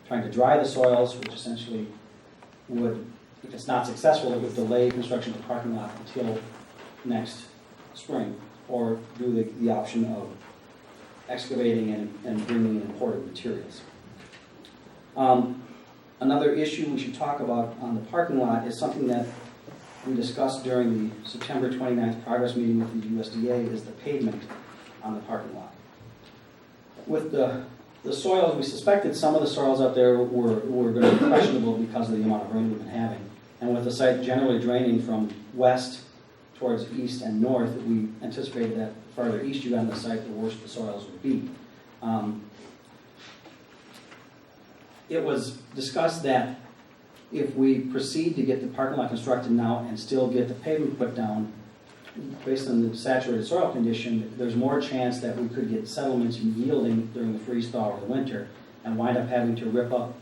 trying to dry the soils, which essentially would, if it's not successful, it would delay construction of the parking lot until next spring, or do the option of excavating and bringing in imported materials. Another issue we should talk about on the parking lot is something that we discussed during the September 29th progress meeting with the USDA, is the pavement on the parking lot. With the soils, we suspected some of the soils out there were going to be questionable because of the amount of rain we've been having. And with the site generally draining from west towards east and north, we anticipated that the farther east you got on the site, the worse the soils would be. It was discussed that if we proceed to get the parking lot constructed now and still get the pavement put down, based on the saturated soil condition, there's more chance that we could get settlements yielding during the freeze thaw or the winter and wind up having to rip up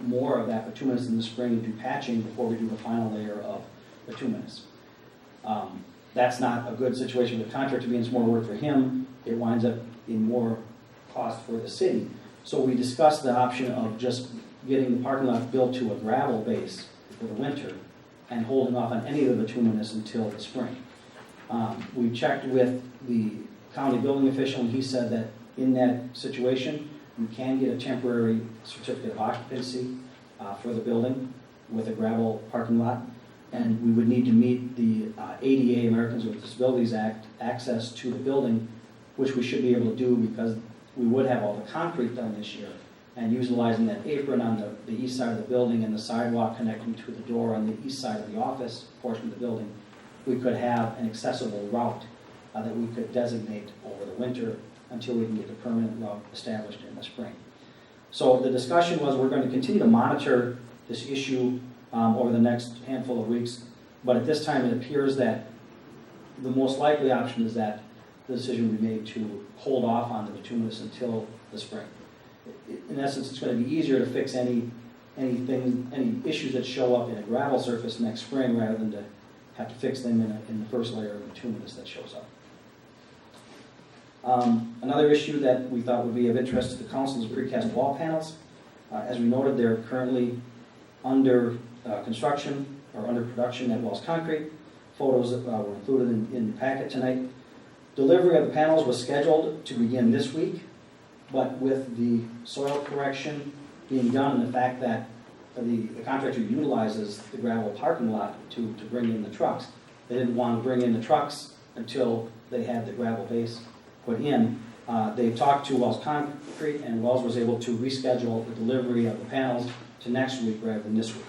more of that bituminous in the spring and do patching before we do the final layer of bituminous. That's not a good situation for the contractor, being it's more work for him. It winds up in more cost for the city. So we discussed the option of just getting the parking lot built to a gravel base for the winter and holding off on any of the bituminous until the spring. We checked with the county building official, and he said that in that situation, you can get a temporary certificate of occupancy for the building with a gravel parking lot, and we would need to meet the ADA, Americans with Disabilities Act, access to the building, which we should be able to do because we would have all the concrete done this year, and utilizing that apron on the east side of the building and the sidewalk connecting to the door on the east side of the office portion of the building, we could have an accessible route that we could designate over the winter until we can get the permanent route established in the spring. So the discussion was we're going to continue to monitor this issue over the next handful of weeks, but at this time it appears that the most likely option is that the decision will be made to hold off on the bituminous until the spring. In essence, it's going to be easier to fix any issues that show up in a gravel surface next spring rather than to have to fix them in the first layer of bituminous that shows up. Another issue that we thought would be of interest to the council is precast wall panels. As we noted, they're currently under construction or under production at Wells Concrete. Photos were included in the packet tonight. Delivery of the panels was scheduled to begin this week, but with the soil correction being done and the fact that the contractor utilizes the gravel parking lot to bring in the trucks, they didn't want to bring in the trucks until they had the gravel base put in. They talked to Wells Concrete, and Wells was able to reschedule the delivery of the panels to next week rather than this week.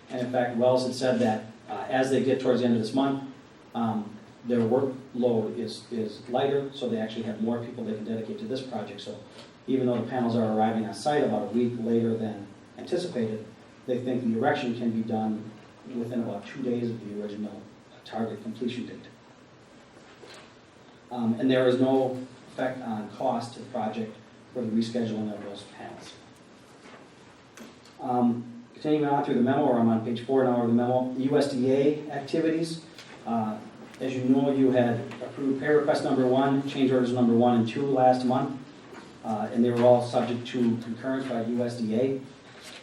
And in fact, Wells had said that as they get towards the end of this month, their workload is lighter, so they actually have more people they can dedicate to this project. So even though the panels are arriving on site about a week later than anticipated, they think the erection can be done within about 2 days of the original target completion date. And there is no effect on cost to the project for the rescheduling of those panels. Continuing on through the memo, or I'm on page 4 now of the memo, the USDA activities. As you know, you had approved pay request number 1, change orders number 1 and 2 last month, and they were all subject to concurrence by USDA.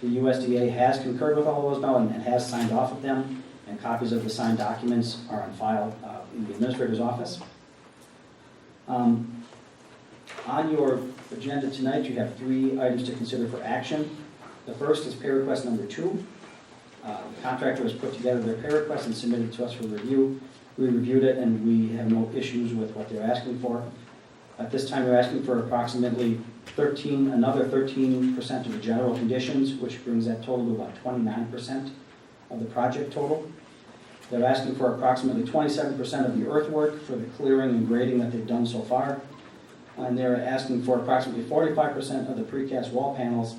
The USDA has concurred with all of those now and has signed off of them, and copies of the signed documents are on file in the administrator's office. On your agenda tonight, you have 3 items to consider for action. The first is pay request number 2. The contractor has put together their pay request and submitted to us for review. We reviewed it and we have no issues with what they're asking for. At this time, they're asking for approximately another 13% of the general conditions, which brings that total to about 29% of the project total. They're asking for approximately 27% of the earthwork for the clearing and grading that they've done so far. And they're asking for approximately 45% of the precast wall panels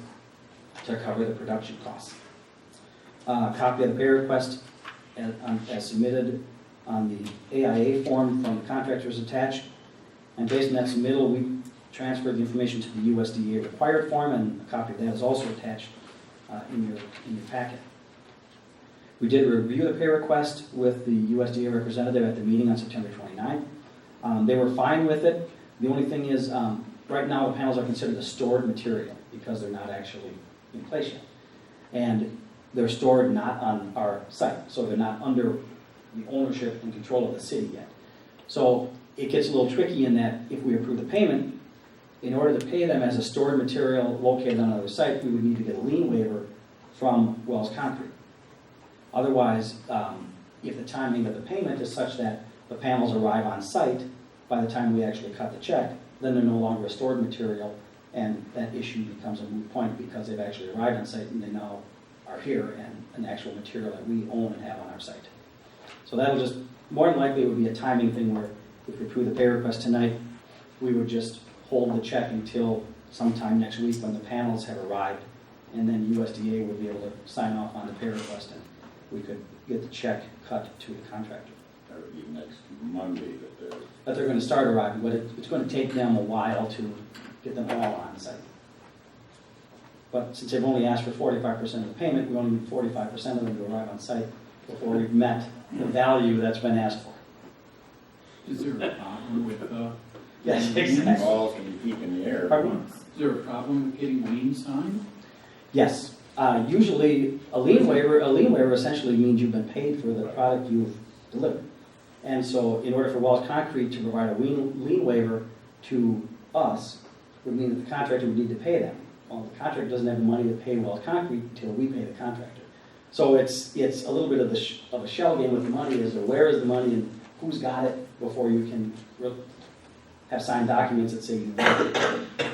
to cover the production costs. A copy of the pay request as submitted on the AIA form from the contractors attached. And based on that submittal, we transferred the information to the USDA required form, and a copy of that is also attached in your packet. We did review the pay request with the USDA representative at the meeting on September 29th. They were fine with it. The only thing is, right now the panels are considered a stored material because they're not actually in place yet. And they're stored not on our site, so they're not under the ownership and control of the city yet. So it gets a little tricky in that if we approve the payment, in order to pay them as a stored material located on another site, we would need to get a lien waiver from Wells Concrete. Otherwise, if the timing of the payment is such that the panels arrive on site by the time we actually cut the check, then they're no longer a stored material, and that issue becomes a moot point because they've actually arrived on site and they now are here and an actual material that we own and have on our site. So that'll just, more than likely, it would be a timing thing where if we approve the pay request tonight, we would just hold the check until sometime next week when the panels have arrived, and then USDA would be able to sign off on the pay request and we could get the check cut to the contractor. That would be next Monday But they're going to start arriving, but it's going to take them a while to get them all on site. But since they've only asked for 45% of the payment, we only need 45% of them to arrive on site before we've met the value that's been asked for. Is there a problem with, Yes, The exactly. balls can be keep in the air. Pardon? is there a problem with getting lien signed? Yes. Usually, a lien waiver essentially means you've been paid for the product you've delivered. And so in order for Wells Concrete to provide a lien waiver to us, would mean that the contractor would need to pay them. Well, the contractor doesn't have the money to pay Wells Concrete until we pay the contractor. So it's a little bit of a shell game with the money, is where is the money and who's got it before you can have signed documents that say you got it.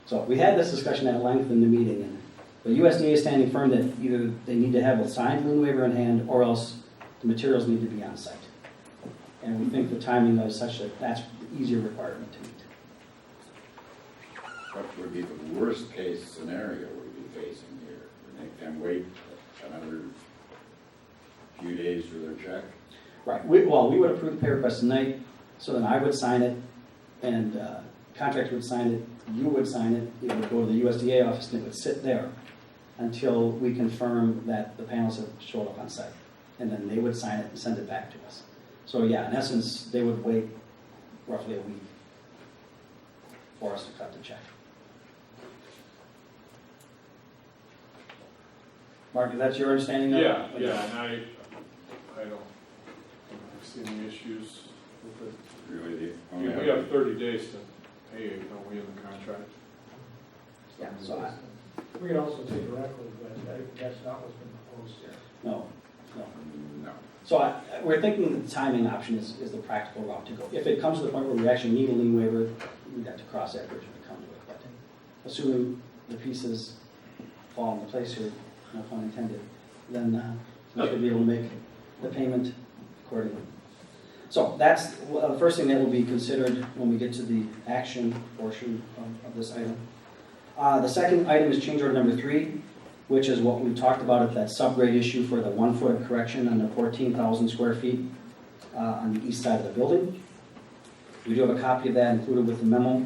So we had this discussion at length in the meeting, and the USDA is standing firm that either they need to have a signed lien waiver in hand or else the materials need to be on site. And we think the timing is such that that's the easier requirement to meet. What would be the worst case scenario we'd be facing here? Would make them wait another few days for their check? Right, we would approve the pay request tonight, so then I would sign it, and contractor would sign it, you would sign it, it would go to the USDA office, and it would sit there until we confirm that the panels have showed up on site. And then they would sign it and send it back to us. So yeah, in essence, they would wait roughly a week for us to cut the check. Mark, is that your understanding of it? Yeah, and I don't see any issues with it. Really, the We only have 30 days to pay it, don't we, in the contract? Yeah, so We can also take a record, but that's not what's been proposed here. no. No. So we're thinking that the timing option is the practical route to go. If it comes to the point where we actually need a lien waiver, we'd have to cross that bridge when it comes to it. But assuming the pieces fall into place here, no pun intended, then we should be able to make the payment accordingly. So that's the first thing that will be considered when we get to the action portion of this item. The second item is change order number 3, which is what we talked about at that subgrade issue for the 1 foot of correction on the 14,000 square feet on the east side of the building. We do have a copy of that included with the memo.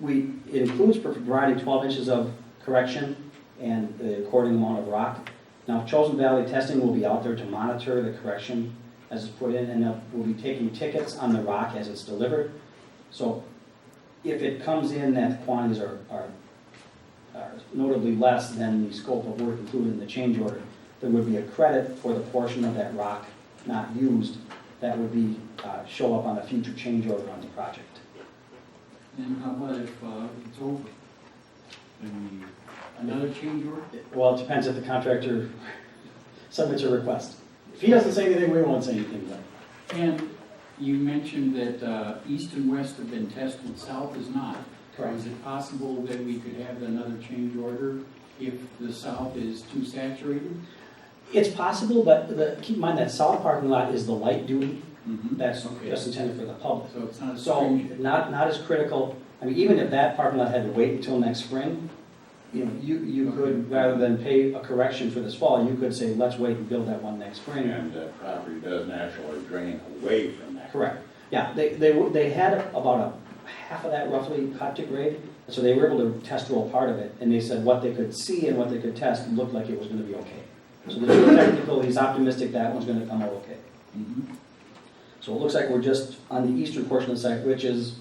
It includes providing 12 inches of correction and the according amount of rock. Now, Chosen Valley Testing will be out there to monitor the correction as it's put in, and we'll be taking tickets on the rock as it's delivered. So if it comes in that the quantities are notably less than the scope of work included in the change order, there would be a credit for the portion of that rock not used that would be show up on a future change order on the project. And how about if it's over? Then another change order? Well, it depends if the contractor submits a request. If he doesn't say anything, we won't say anything. But And you mentioned that east and west have been tested, south is not. Correct. Is it possible that we could have another change order if the south is too saturated? it's possible, but keep in mind that south parking lot is the light duty. That's Okay. just intended for the public. So it's not a So stringent. not as critical. I mean, even if that parking lot had to wait until next spring, you could, rather than pay a correction for this fall, you could say, let's wait and build that one next spring. And that property does naturally drain away from that. Correct. Yeah, they had about a half of that roughly cut to grade, so they were able to test roll part of it, and they said what they could see and what they could test looked like it was gonna be okay. So the geotechnical, he's optimistic that one's gonna come out okay. Mhm. So it looks like we're just on the eastern portion of the site, which is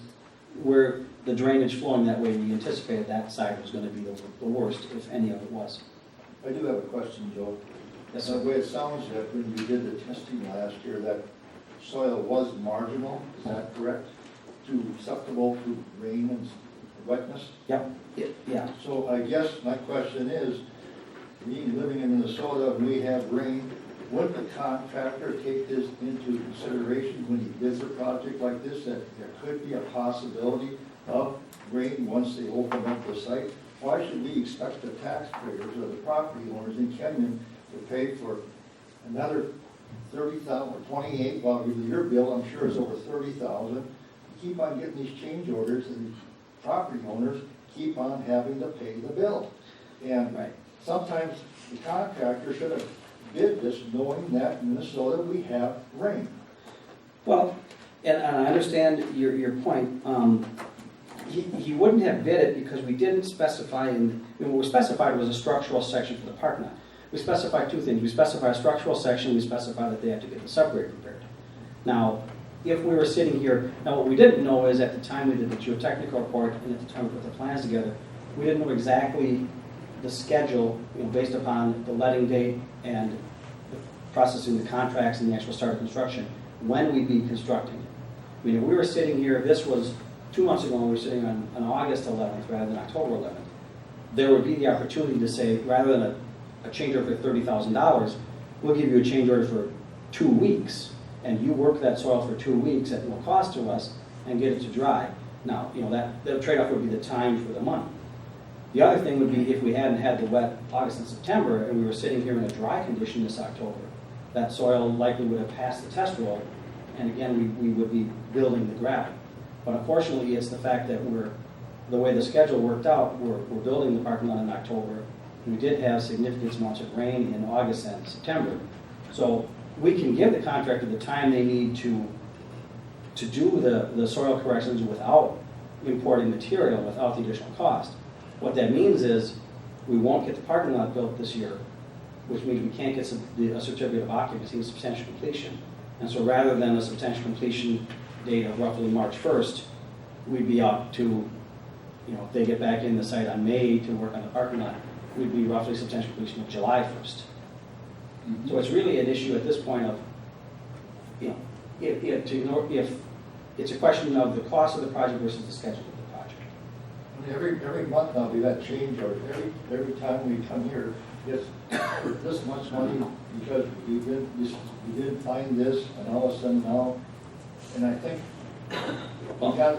where the drainage flowing that way, we anticipated that side was gonna be the worst, if any of it was. I do have a question, Joe. Yes, The sir. way it sounds that when you did the testing last year, that soil was marginal, is that correct? Susceptible to rain and wetness? Yep, yeah. So I guess my question is, me living in Minnesota, and we have rain, would the contractor take this into consideration when he bids a project like this, that there could be a possibility of rain once they open up the site? Why should we expect the taxpayers or the property owners in Kenyon to pay for another 30,000 or 28, well, your bill, I'm sure, is over 30,000. Keep on getting these change orders, and these property owners keep on having to pay the bill. And Right. sometimes the contractor should have bid this knowing that in Minnesota we have rain. Well, and I understand your point. He wouldn't have bid it because we didn't specify what we specified was a structural section for the parking lot. We specified two things. We specified a structural section, we specified that they have to get the subgrade prepared. Now, if we were sitting here, now what we didn't know is at the time we did the geotechnical report and at the time we put the plans together, we didn't know exactly the schedule, based upon the letting date and the processing the contracts and the actual start of construction, when we'd be constructing it. I mean, if we were sitting here, if this was 2 months ago, and we were sitting on August 11th rather than October 11th, there would be the opportunity to say, rather than a change order for $30,000, we'll give you a change order for 2 weeks, and you work that soil for 2 weeks at no cost to us and get it to dry. Now, that the trade-off would be the time for the money. The other thing would be if we hadn't had the wet August and September, and we were sitting here in a dry condition this October, that soil likely would have passed the test roll, and again, we would be building the gravel. But unfortunately, it's the fact that the way the schedule worked out, we're building the parking lot in October, and we did have significant amounts of rain in August and September. So we can give the contractor the time they need to do the soil corrections without importing material, without the additional cost. What that means is we won't get the parking lot built this year, which means we can't get a certificate of occupancy and substantial completion. And so rather than a substantial completion date of roughly March 1st, we'd be out to, if they get back in the site on May to work on the parking lot, we'd be roughly substantial completion of July 1st. Mhm. So it's really an issue at this point of, if it's a question of the cost of the project versus the schedule of the project. Every month now, we've had change orders. Every time we come here, it's this much money because we didn't find this, and all of a sudden now, and I think we got,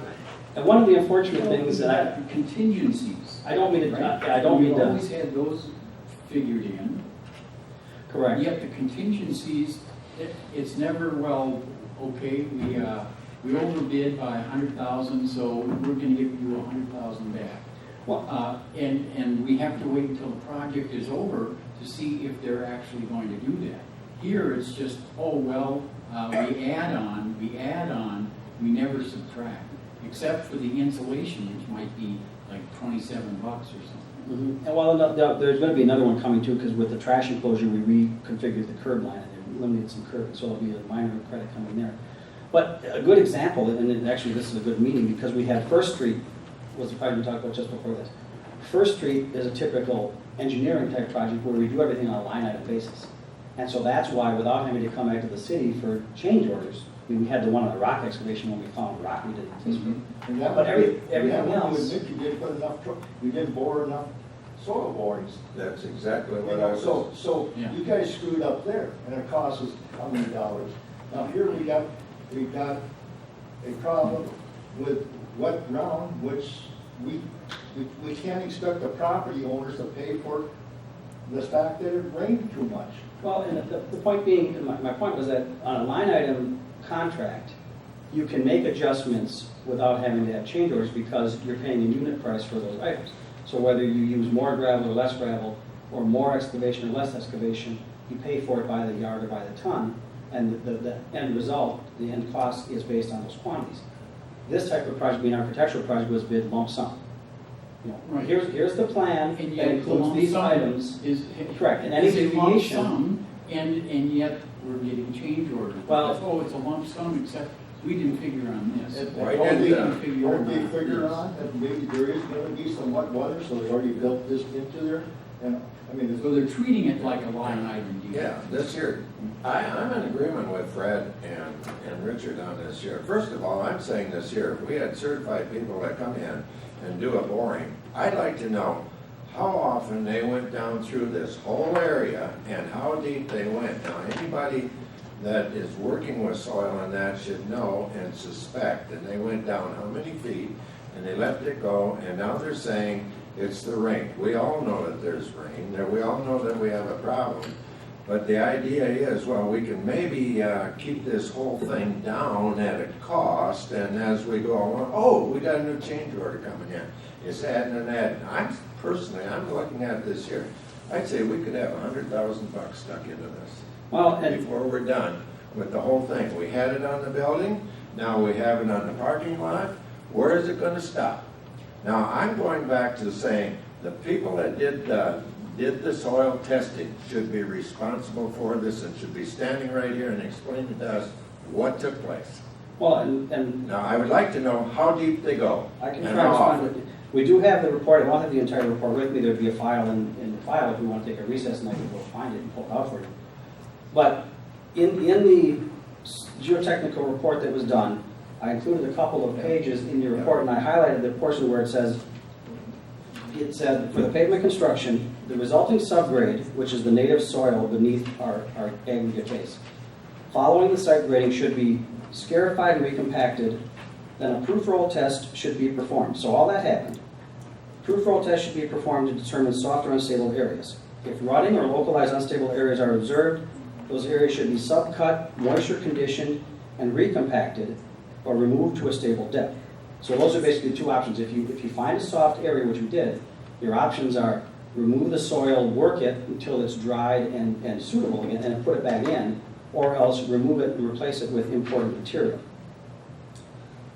And one of the unfortunate things that Contingencies. I don't mean to, right? I don't mean We've to, always had those figured in. correct. Yet the contingencies, it's never, well, okay, we overbid by 100,000, so we're gonna give you 100,000 back. Well, And we have to wait until the project is over to see if they're actually going to do that. Here, it's just, we add on, we never subtract, except for the insulation, which might be like $27 or something. And while there's going to be another one coming too, because with the trash enclosure, we reconfigured the curb line and eliminated some curb, so there'll be a minor credit coming there. But a good example, and actually this is a good meeting, because we had First Street, was the project we talked about just before this. First Street is a typical engineering type project where we do everything on a line item basis. And so that's why, without having to come back to the city for change orders, we had the one on the rock excavation when we found rock we didn't anticipate. and that But everything you else- admit you didn't put enough, you didn't bore enough soil borings. That's exactly You what I know, was. so Yeah. you guys screwed up there, and it cost us how many dollars? Now here we got a problem with wet ground, which we can't expect the property owners to pay for the fact that it rained too much. Well, and the point being, my point was that on a line item contract, you can make adjustments without having to have change orders because you're paying a unit price for those items. So whether you use more gravel or less gravel, or more excavation or less excavation, you pay for it by the yard or by the ton, and the end result, the end cost is based on those quantities. This type of project, being an architectural project, was bid lump sum. Right. Here's the plan And that yet the includes lump these sum items. is. Correct, and any It's a lump deviation. sum, and yet we're getting change orders. Well- Because, it's a lump sum, except We didn't figure on this. Why Oh, didn't we they? didn't figure Don't they on figure this. on that maybe there is gonna be some wet weather, so they already built this into there? And, I mean, it's. So they're treating it like a line item deal. Yeah, this here, I'm in agreement with Fred and Richard on this here. First of all, I'm saying this here, if we had certified people that come in and do a boring, I'd like to know how often they went down through this whole area and how deep they went. Now, anybody that is working with soil and that should know and suspect, and they went down how many feet, and they let it go, and now they're saying it's the rain. We all know that there's rain, that we all know that we have a problem. But the idea is, well, we can maybe keep this whole thing down at a cost, and as we go along, oh, we got a new change order coming in. It's adding and adding. I'm looking at this here. I'd say we could have $100,000 stuck into this Well, and before we're done with the whole thing. We had it on the building, now we have it on the parking lot. Where is it gonna stop? Now, I'm going back to saying, the people that did the soil testing should be responsible for this and should be standing right here and explaining to us what took place. well, and Now, I would like to know how deep they go. I can and try to how find often. it. We do have the report, I don't have the entire report with me, there'd be a file in the file if we want to take a recess and I can go find it and pull it out for you. But in the geotechnical report that was done, I included a couple of pages in your report and I highlighted the portion where it said, for the pavement construction, the resulting subgrade, which is the native soil beneath our aggregate base, following the site grading should be scarified and recompacted, then a proof roll test should be performed. So all that happened. Proof roll test should be performed to determine soft or unstable areas. If rutting or localized unstable areas are observed, those areas should be subcut, moisture conditioned, and recompacted or removed to a stable depth. So those are basically two options. If you find a soft area, which we did, your options are remove the soil, work it until it's dried and suitable again, and put it back in, or else remove it and replace it with imported material.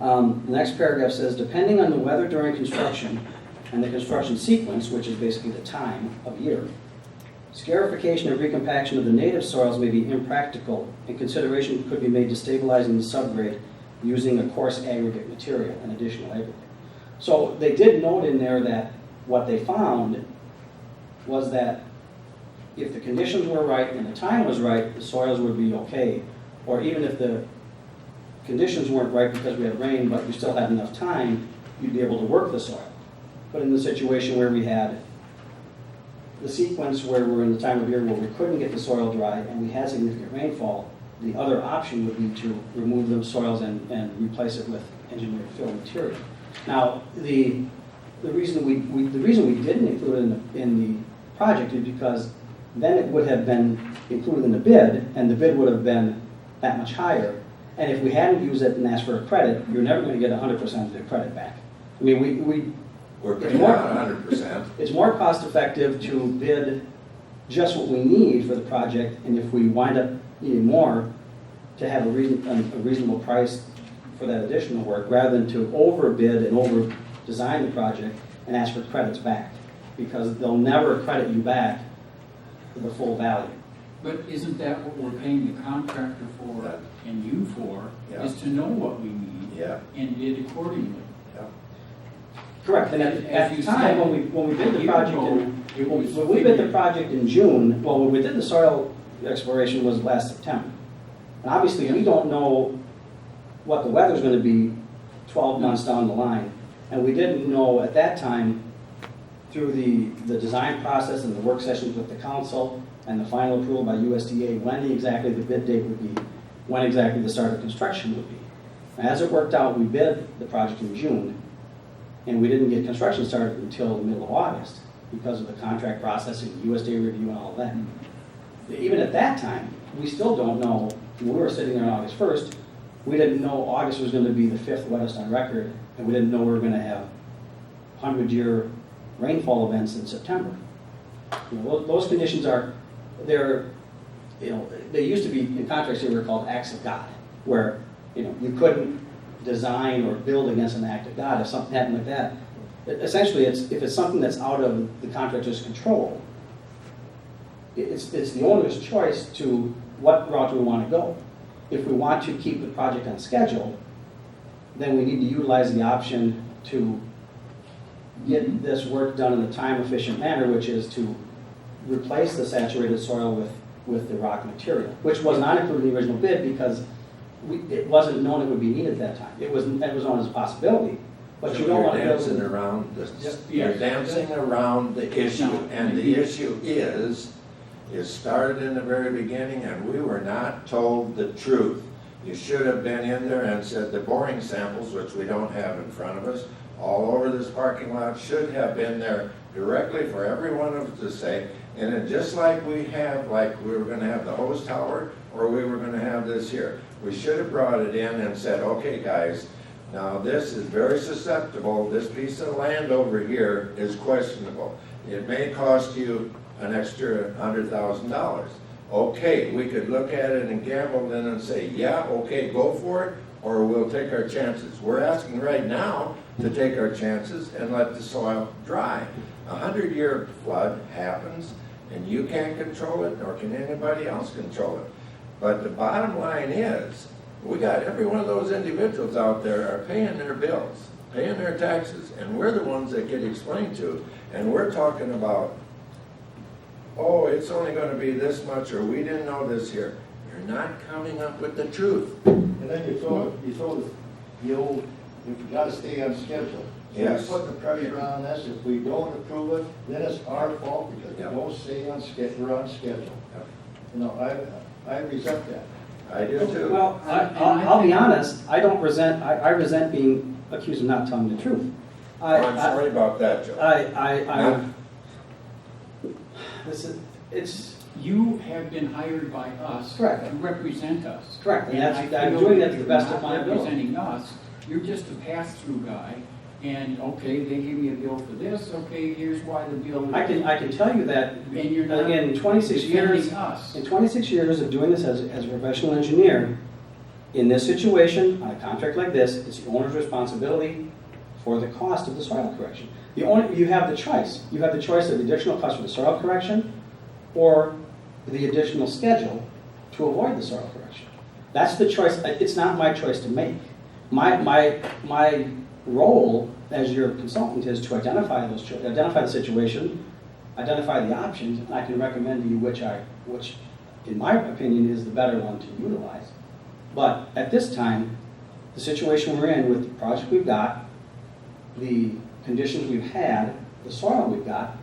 The next paragraph says, depending on the weather during construction and the construction sequence, which is basically the time of year, scarification and recompaction of the native soils may be impractical, and consideration could be made to stabilizing the subgrade using a coarse aggregate material, an additional aggregate. So they did note in there that what they found was that if the conditions were right and the time was right, the soils would be okay. Or even if the conditions weren't right because we had rain, but you still had enough time, you'd be able to work the soil. But in the situation where we had the sequence where we're in the time of year where we couldn't get the soil dry and we had significant rainfall, the other option would be to remove those soils and replace it with engineered fill material. Now, the reason we didn't include it in the project is because then it would have been included in the bid, and the bid would have been that much higher. And if we hadn't used it and asked for a credit, you're never going to get 100% of the credit back. I mean, We're It's paying more- out 100%. it's more cost effective to bid just what we need for the project, and if we wind up needing more, to have a reasonable price for that additional work, rather than to overbid and over-design the project and ask for credits back, because they'll never credit you back for the full value. But isn't that what we're paying the contractor for Yeah. and you for, Yeah. is to know what we need Yeah, and bid accordingly? yeah. Correct, and As at you the time, said, when we bid the a year project, ago, it was when we bid the figured- project in June, well, when we did the soil exploration was last September. And obviously, we don't know what the weather's gonna be 12 months down the line. And we didn't know at that time, through the design process and the work sessions with the council and the final approval by USDA, when exactly the bid date would be, when exactly the start of construction would be. As it worked out, we bid the project in June, and we didn't get construction started until the middle of August because of the contract processing, USDA review and all of that. Even at that time, we still don't know, when we were sitting there on August 1st, we didn't know August was going to be the 5th wettest on record, and we didn't know we were going to have 100-year rainfall events in September. You know, those conditions they used to be, in contracts, they were called acts of God, where, you couldn't design or build against an act of God if something happened like that. Essentially, if it's something that's out of the contractor's control, it's the owner's choice to what route do we want to go. if we want to keep the project on schedule, then we need to utilize the option to get this work done in a time-efficient manner, which is to replace the saturated soil with the rock material, which was not included in the original bid because it wasn't known it would be needed at that time. It was known as a possibility, but you don't want to You're build. dancing around this, Yep. you're dancing around the issue, No. and the issue is, it started in the very beginning, and we were not told the truth. You should have been in there and said the boring samples, which we don't have in front of us, all over this parking lot, should have been there directly for every one of us to say, and then just like we have, like we were gonna have the hose tower, or we were gonna have this here, we should have brought it in and said, okay, guys, now this is very susceptible, this piece of land over here is questionable. It may cost you an extra $100,000. Okay, we could look at it and gamble then and say, yeah, okay, go for it, or we'll take our chances. We're asking right now to take our chances and let the soil dry. A 100-year flood happens, and you can't control it, nor can anybody else control it. But the bottom line is, we got every one of those individuals out there are paying their bills, paying their taxes, and we're the ones that get explained to. And we're talking about, oh, it's only gonna be this much, or we didn't know this here. You're not coming up with the truth. And then you throw the old, you gotta stay on schedule. So you Yes. put the pressure on us, if we don't approve it, then it's our fault because we Yep. don't stay on schedule, we're on schedule. Yep. You know, I resent that. I do too. Well, I'll be honest, I resent being accused of not telling the truth. Oh, I'm sorry about that, Joe. It's You have been hired by us. Correct. To represent us. correct, and And that's, I I'm feel doing that that to the you're best of not my ability. representing us, you're just a pass-through guy, and, okay, they gave me a bill for this, okay, here's why the bill. I can tell you that, And you're not again, in 26 years, defending us. in 26 years of doing this as a professional engineer, in this situation, on a contract like this, it's the owner's responsibility for the cost of the soil correction. The owner, you have the choice. You have the choice of the additional cost for the soil correction or the additional schedule to avoid the soil correction. That's the choice. It's not my choice to make. My role as your consultant is to identify the situation, identify the options, and I can recommend to you which in my opinion is the better one to utilize. But at this time, the situation we're in with the project we've got, the conditions we've had, the soil we've got,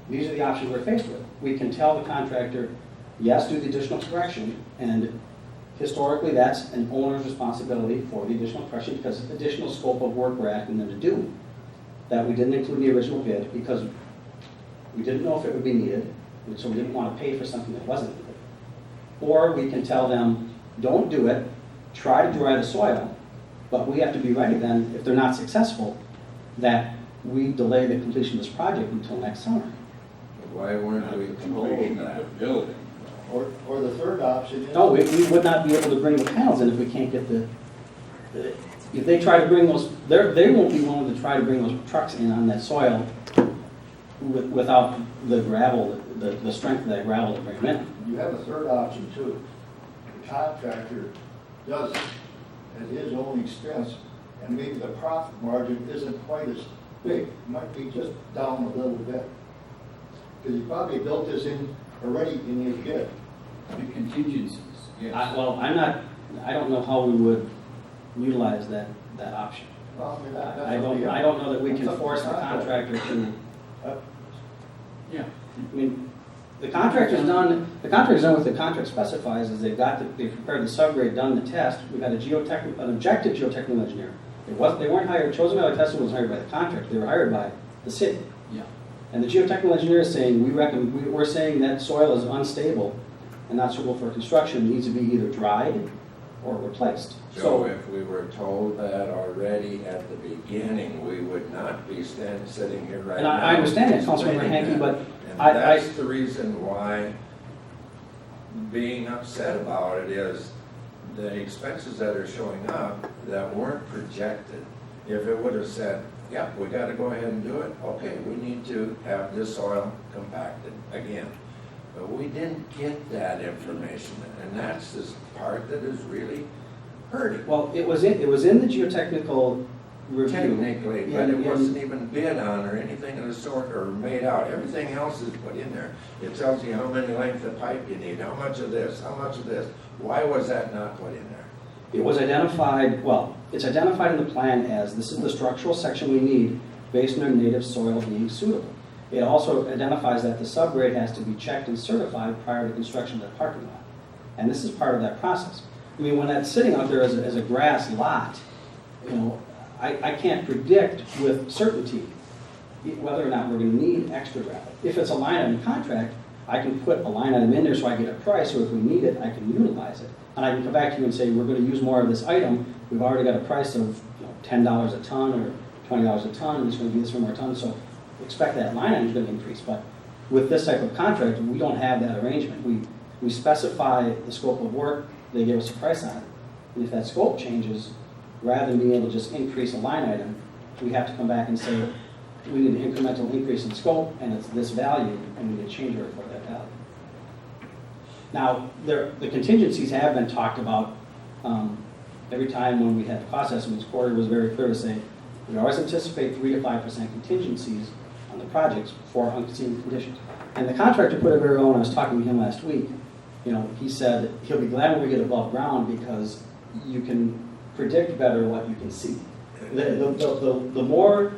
these are the options we're faced with. We can tell the contractor, yes, do the additional correction, and historically, that's an owner's responsibility for the additional correction because it's additional scope of work we're asking them to do that we didn't include in the original bid because we didn't know if it would be needed, so we didn't want to pay for something that wasn't needed. Or we can tell them, don't do it, try to dry the soil, but we have to be ready then, if they're not successful, that we delay the completion of this project until next summer. Why weren't we told Completion of that? the building. Or the third option is. No, we would not be able to bring the panels in if we can't get if they try to bring those, they won't be willing to try to bring those trucks in on that soil without the gravel, the strength of that gravel to bring them in. You have a third option too. The contractor does it at his own expense, and maybe the profit margin isn't quite as big, it might be just down a little bit. Because he probably built this in already in his bid. The contingencies, yes. I don't know how we would utilize that option. Well, I mean, that's I what we have. don't know that we can That's up to force the contractor to, Yeah. I mean, the contractor's done what the contract specifies, is they've prepared the subgrade, done the test, we've had an objective geotechnical engineer. They weren't hired, Chosen Valley Testing was hired by the contractor, they were hired by the city. Yeah. And the geotechnical engineer is saying, we're saying that soil is unstable and not suitable for construction, needs to be either dried or replaced. Joe, So, if we were told that already at the beginning, we would not be sitting here right and now. I understand that, Councilmember explaining Hankey, that. but And I- that's the reason why being upset about it is the expenses that are showing up that weren't projected. If it would have said, yep, we gotta go ahead and do it, okay, we need to have this soil compacted again. But we didn't get that information, and that's the part that is really hurting. Well, it was in the geotechnical review. Technically, but And- it wasn't even bid on or anything of the sort, or made out. Everything else is put in there. It tells you how many length of pipe you need, how much of this, how much of this. Why was that not put in there? It was identified, well, it's identified in the plan as this is the structural section we need based on native soil being suitable. It also identifies that the subgrade has to be checked and certified prior to construction of the parking lot. And this is part of that process. I mean, when that's sitting out there as a grass lot, you know, I can't predict with certainty whether or not we're gonna need extra gravel. If it's a line item contract, I can put a line item in there so I get a price, or if we need it, I can utilize it. And I can come back to you and say, we're gonna use more of this item, we've already got a price of $10 a ton or $20 a ton, and it's gonna be this many more tons, so expect that line item's gonna increase. But with this type of contract, we don't have that arrangement. We specify the scope of work, they give us a price on it. And if that scope changes, rather than being able to just increase a line item, we have to come back and say, we need an incremental increase in scope, and it's this value, and we need a change order for that value. Now, the contingencies have been talked about every time when we had the cost estimates. Porter was very clear to say, we always anticipate 3 to 5% contingencies on the projects for unforeseen conditions. And the contractor put it very well when I was talking to him last week. You know, he said he'll be glad when we get above ground because you can predict better what you can see. The more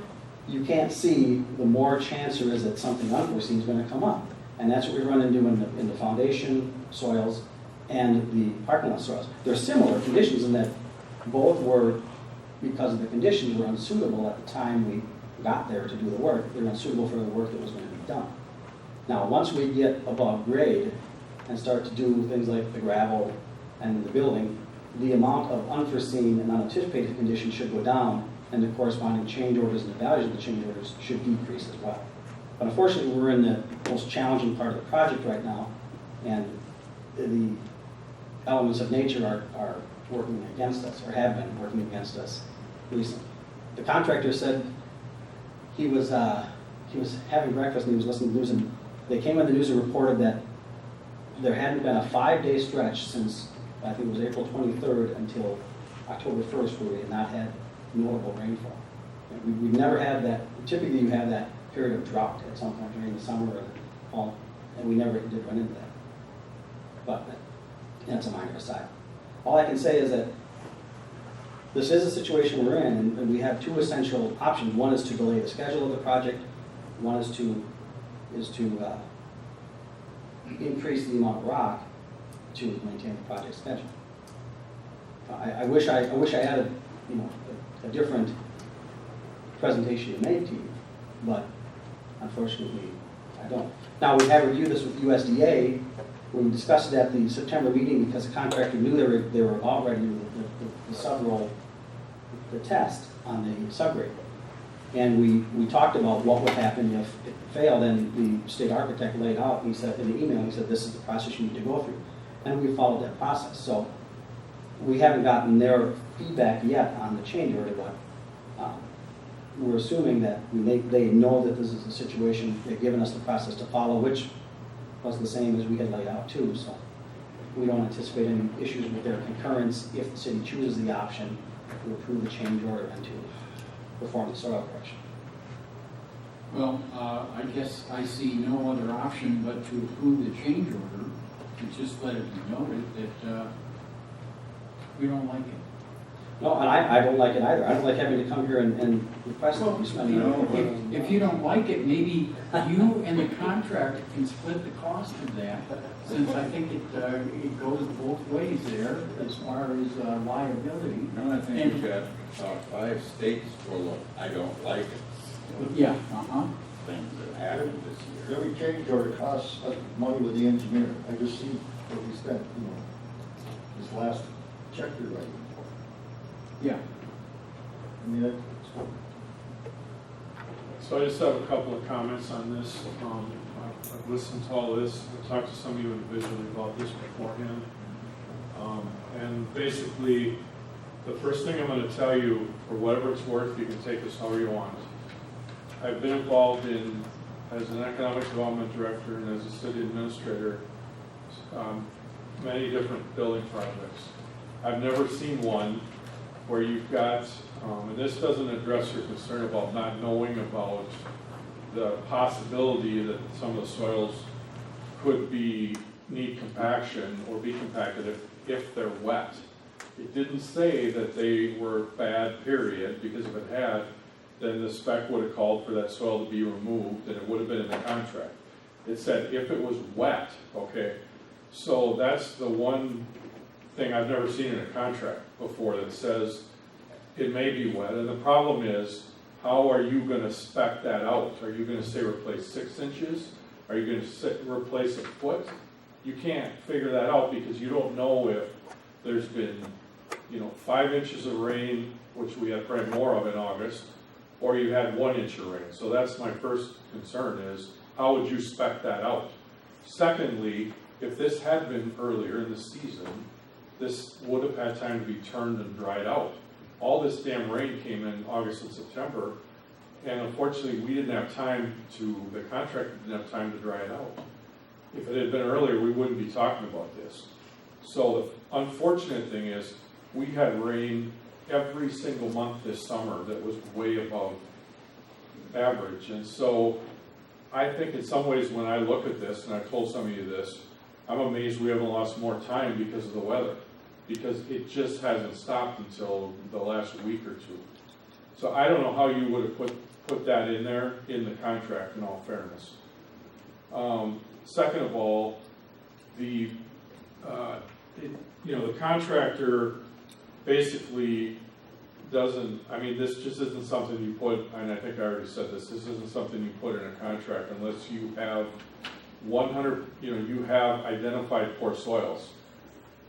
you can't see, the more chance there is that something unforeseen is going to come up. And that's what we run into in the foundation soils and the parking lot soils. They're similar conditions in that both were, because of the conditions, were unsuitable at the time we got there to do the work. They were unsuitable for the work that was going to be done. Now, once we get above grade and start to do things like the gravel and the building, the amount of unforeseen and unanticipated conditions should go down, and the corresponding change orders and the values of the change orders should decrease as well. But unfortunately, we're in the most challenging part of the project right now, and the elements of nature are working against us, or have been working against us recently. The contractor said he was having breakfast and he was listening to the news, and they came in the news and reported that there hadn't been a 5-day stretch since, I think it was April 23rd until October 1st, where we had not had notable rainfall. We've never had that. Typically, you have that period of drought at some point during the summer or fall, and we never did run into that. But that's a minor aside. All I can say is that this is a situation we're in, and we have two essential options. One is to delay the schedule of the project. One is to increase the amount of rock to maintain the project schedule. I wish I had a different presentation to make to you, but unfortunately I don't. Now, we have reviewed this with USDA. We discussed it at the September meeting because the contractor knew they were about ready to do the sub-roll, the test on the subgrade. And we talked about what would happen if it failed, and the state architect laid out, he said in the email, he said, this is the process you need to go through. And we followed that process. So we haven't gotten their feedback yet on the change order, but we're assuming that they know that this is the situation. They've given us the process to follow, which was the same as we had laid out too. So we don't anticipate any issues with their concurrence if the city chooses the option to approve the change order and to perform the soil correction. Well, I guess I see no other option but to approve the change order and just let it be noted that we don't like it. No, and I don't like it either. I don't like having to come here and request that we spend money. If you don't like it, maybe you and the contractor can split the cost of that, since I think it goes both ways there as far as liability. No, I think we've got 5 states full of, I don't like it, Yeah, things that happened this year. Every change order costs us money with the engineer. I just see what we spent, this last check you're writing. yeah. I mean, So I just have a couple of comments on this. I've listened to all this, I've talked to some of you individually about this beforehand. And basically, the first thing I'm going to tell you, for whatever it's worth, you can take this however you want. I've been involved in as an economic development director and as a city administrator, many different building projects. I've never seen one where you've got, and this doesn't address your concern about not knowing about the possibility that some of the soils could need compaction or be compacted if they're wet. It didn't say that they were bad, period, because if it had, then the spec would have called for that soil to be removed and it would have been in the contract. It said if it was wet, okay? So that's the one thing I've never seen in a contract before that says it may be wet. And the problem is, how are you gonna spec that out? Are you gonna say replace 6 inches? Are you gonna replace a foot? You can't figure that out because you don't know if there's been, 5 inches of rain, which we had probably more of in August, or you had 1 inch of rain. So that's my first concern is, how would you spec that out? Secondly, if this had been earlier in the season, this would have had time to be turned and dried out. All this damn rain came in August and September, and unfortunately, we didn't have time the contractor didn't have time to dry it out. If it had been earlier, we wouldn't be talking about this. So the unfortunate thing is, we had rain every single month this summer that was way above average. And so I think in some ways when I look at this, and I've told some of you this, I'm amazed we haven't lost more time because of the weather, because it just hasn't stopped until the last week or two. So I don't know how you would have put that in there in the contract, in all fairness. Second of all, the contractor basically doesn't, this just isn't something you put, and I think I already said this isn't something you put in a contract unless you have 100, you have identified poor soils.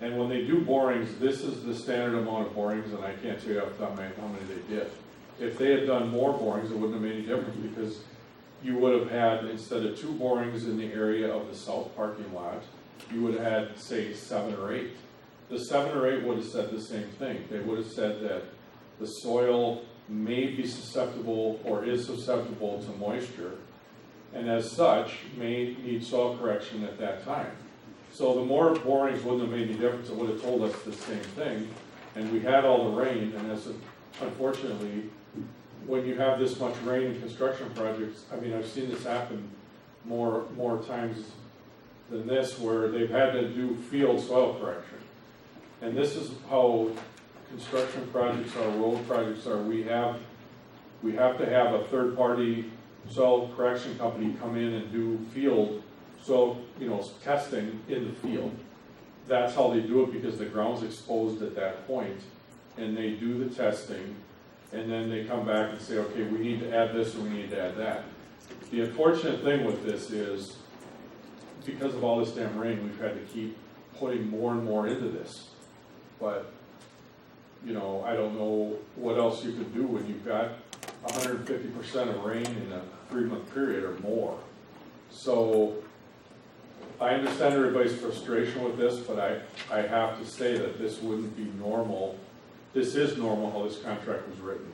And when they do borings, this is the standard amount of borings, and I can't tell you off the top of my head how many they did. If they had done more borings, it wouldn't have made any difference because you would have had, instead of 2 borings in the area of the south parking lot, you would have had, say, 7 or 8. The 7 or 8 would have said the same thing. They would have said that the soil may be susceptible or is susceptible to moisture, and as such, may need soil correction at that time. So the more borings wouldn't have made any difference. It would have told us the same thing, and we had all the rain, and unfortunately, when you have this much rain in construction projects, I've seen this happen more times than this, where they've had to do field soil correction. And this is how construction projects are, road projects are. We have to have a third-party soil correction company come in and do field soil, testing in the field. That's how they do it because the ground's exposed at that point, and they do the testing, and then they come back and say, okay, we need to add this or we need to add that. The unfortunate thing with this is, because of all this damn rain, we've had to keep putting more and more into this. But, I don't know what else you could do when you've got 150% of rain in a 3-month period or more. So, I understand everybody's frustration with this, but I have to say that this wouldn't be normal. This is normal how this contract was written.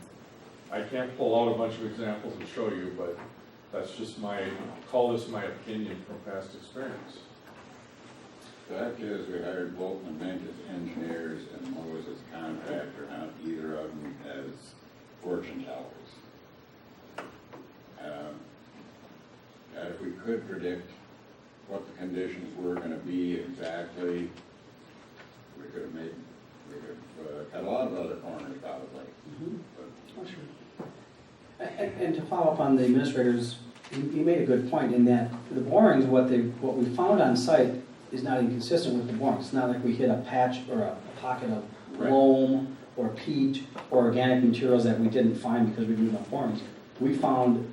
I can't pull out a bunch of examples and show you, but that's just call this my opinion from past experience. Fact is, we hired Bolton and Mink as engineers and Lowe's as contractor, not either of them as fortune tellers. And if we could predict what the conditions were gonna be exactly, we could have cut a lot of other corners probably. Oh, sure. And to follow up on the administrators, you made a good point in that the borings, what we found on site is not inconsistent with the borings. It's not like we hit a patch or a pocket of loam or peat or organic materials that we didn't find because we didn't do enough borings. We found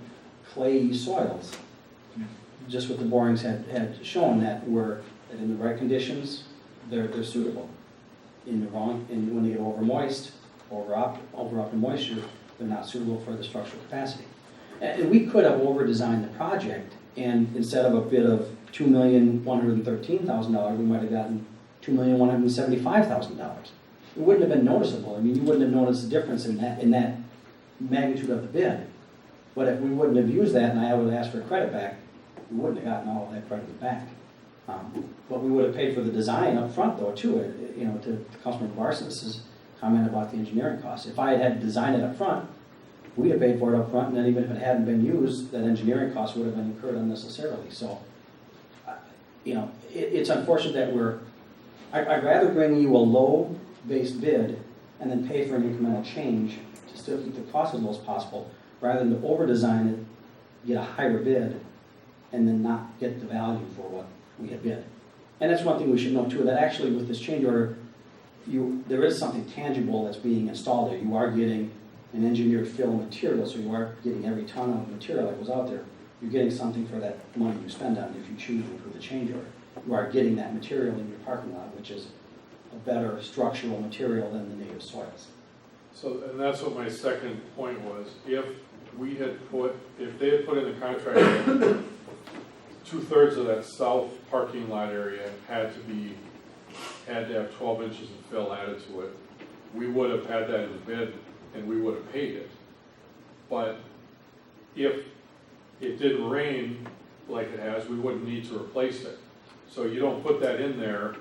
clayey soils, just what the borings had shown that in the right conditions, they're suitable. And when they get over moist, over up in moisture, they're not suitable for the structural capacity. And we could have over-designed the project, and instead of a bid of $2,113,000, we might have gotten $2,175,000. It wouldn't have been noticeable. You wouldn't have noticed the difference in that magnitude of the bid. But if we wouldn't have used that and I would have asked for credit back, we wouldn't have gotten all of that credit back. But we would have paid for the design up front though, too, to Councilman Vars's comment about the engineering costs. If I had designed it up front, we'd have paid for it up front, and then even if it hadn't been used, that engineering cost would have been incurred unnecessarily. So, it's unfortunate that I'd rather bring you a low-based bid and then pay for an incremental change to still keep the cost as low as possible, rather than to over-design it, get a higher bid, and then not get the value for what we had bid. And that's one thing we should know too, that actually with this change order, there is something tangible that's being installed there. You are getting an engineered fill material, so you are getting every ton of material that goes out there. You're getting something for that money you spend on it if you choose to approve the change order. You are getting that material in your parking lot, which is a better structural material than the native soils. So, and that's what my second point was. If they had put in the contract, 2/3 of that south parking lot area had to have 12 inches of fill added to it, we would have had that in the bid and we would have paid it. But if it didn't rain like it has, we wouldn't need to replace it. So you don't put that in there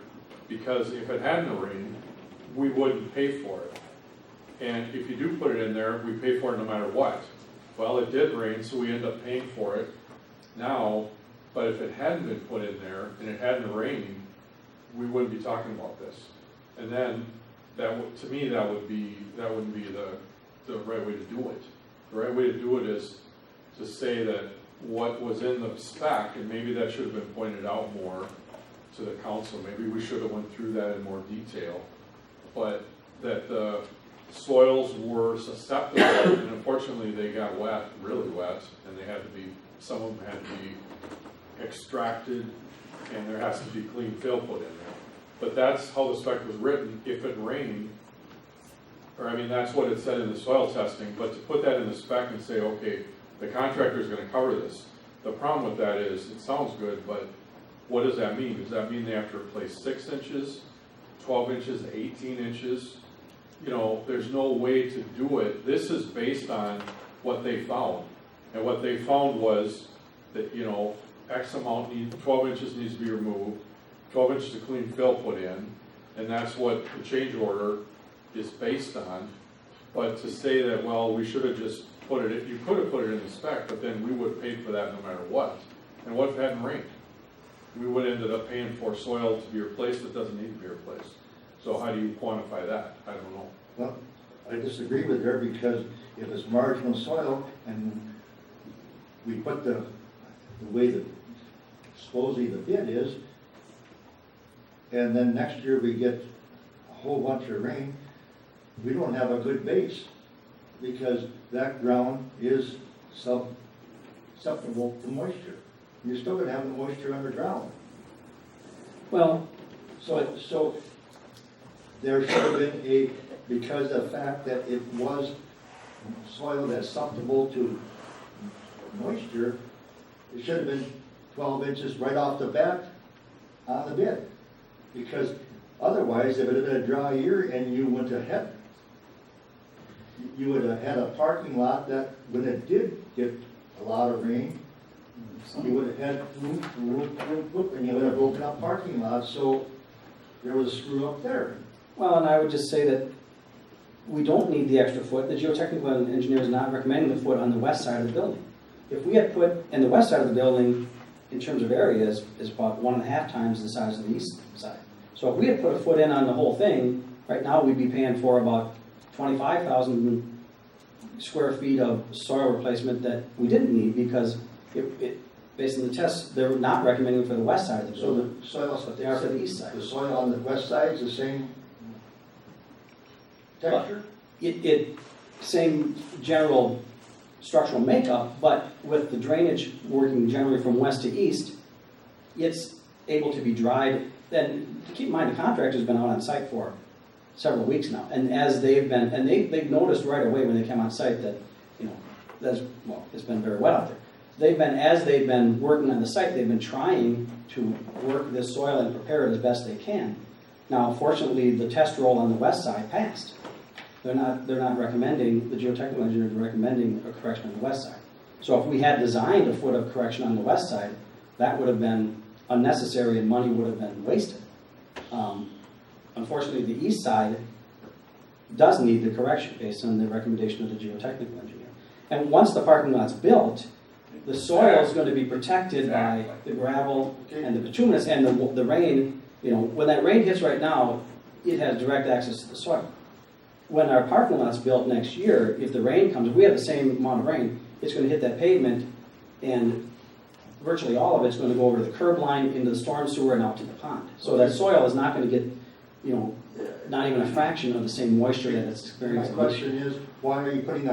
because if it hadn't rained, we wouldn't pay for it. And if you do put it in there, we pay for it no matter what. Well, it did rain, so we end up paying for it now, but if it hadn't been put in there and it hadn't rained, we wouldn't be talking about this. And then to me, that wouldn't be the right way to do it. The right way to do it is to say that what was in the spec, and maybe that should have been pointed out more to the council. Maybe we should have went through that in more detail, but that the soils were susceptible, and unfortunately they got wet, really wet, and some of them had to be extracted, and there has to be clean fill put in there. But that's how the spec was written. If it rained, that's what it said in the soil testing, but to put that in the spec and say, okay, the contractor's gonna cover this. The problem with that is, it sounds good, but what does that mean? Does that mean they have to replace 6 inches, 12 inches, 18 inches? There's no way to do it. This is based on what they found. And what they found was that, X amount 12 inches needs to be removed, 12 inches of clean fill put in, and that's what the change order is based on. But to say that, well, we should have just put it, you could have put it in the spec, but then we would have paid for that no matter what. And what if it hadn't rained? We would have ended up paying for soil to be replaced that doesn't need to be replaced. So how do you quantify that? I don't know. Well, I disagree with her because if it's marginal soil and we put the way that supposedly the bid is, and then next year we get a whole bunch of rain, we don't have a good base because that ground is susceptible to moisture. You're still going to have the moisture underground. Well, So there should have been because of the fact that it was soil that's susceptible to moisture, it should have been 12 inches right off the bat on the bid. Because otherwise, if it had been a dry year and you went ahead, you would have had a parking lot that when it did get a lot of rain, you would have had whoop, and you would have broken up parking lots, so there was a screw up there. well, and I would just say that we don't need the extra foot. The geotechnical engineer is not recommending the foot on the west side of the building. If we had put, and the west side of the building, in terms of area, is about 1.5 times the size of the east side. So if we had put a foot in on the whole thing, right now we'd be paying for about 25,000 square feet of soil replacement that we didn't need because based on the tests, they're not recommending for the west side of the So building, the soil, but they are for the east side. the soil on the west side is the same texture? Same general structural makeup, but with the drainage working generally from west to east, it's able to be dried. And keep in mind, the contractor's been out on site for several weeks now, and as they've been, and they've noticed right away when they came on site that, it's been very wet out there. As they've been working on the site, they've been trying to work this soil and prepare it as best they can. Now, fortunately, the test roll on the west side passed. They're not recommending, the geotechnical engineer is recommending a correction on the west side. So if we had designed a foot of correction on the west side, that would have been unnecessary and money would have been wasted. Unfortunately, the east side does need the correction based on the recommendation of the geotechnical engineer. And once the parking lot's built, the soil is going to be protected by the gravel and the bituminous and the rain. You know, when that rain hits right now, it has direct access to the soil. When our parking lot's built next year, if the rain comes, if we have the same amount of rain, it's going to hit that pavement, and virtually all of it's going to go over to the curb line, into the storm sewer, and out to the pond. So that soil is not going to get, you know, not even a fraction of the same moisture that it's My experiencing. question is, why are you putting the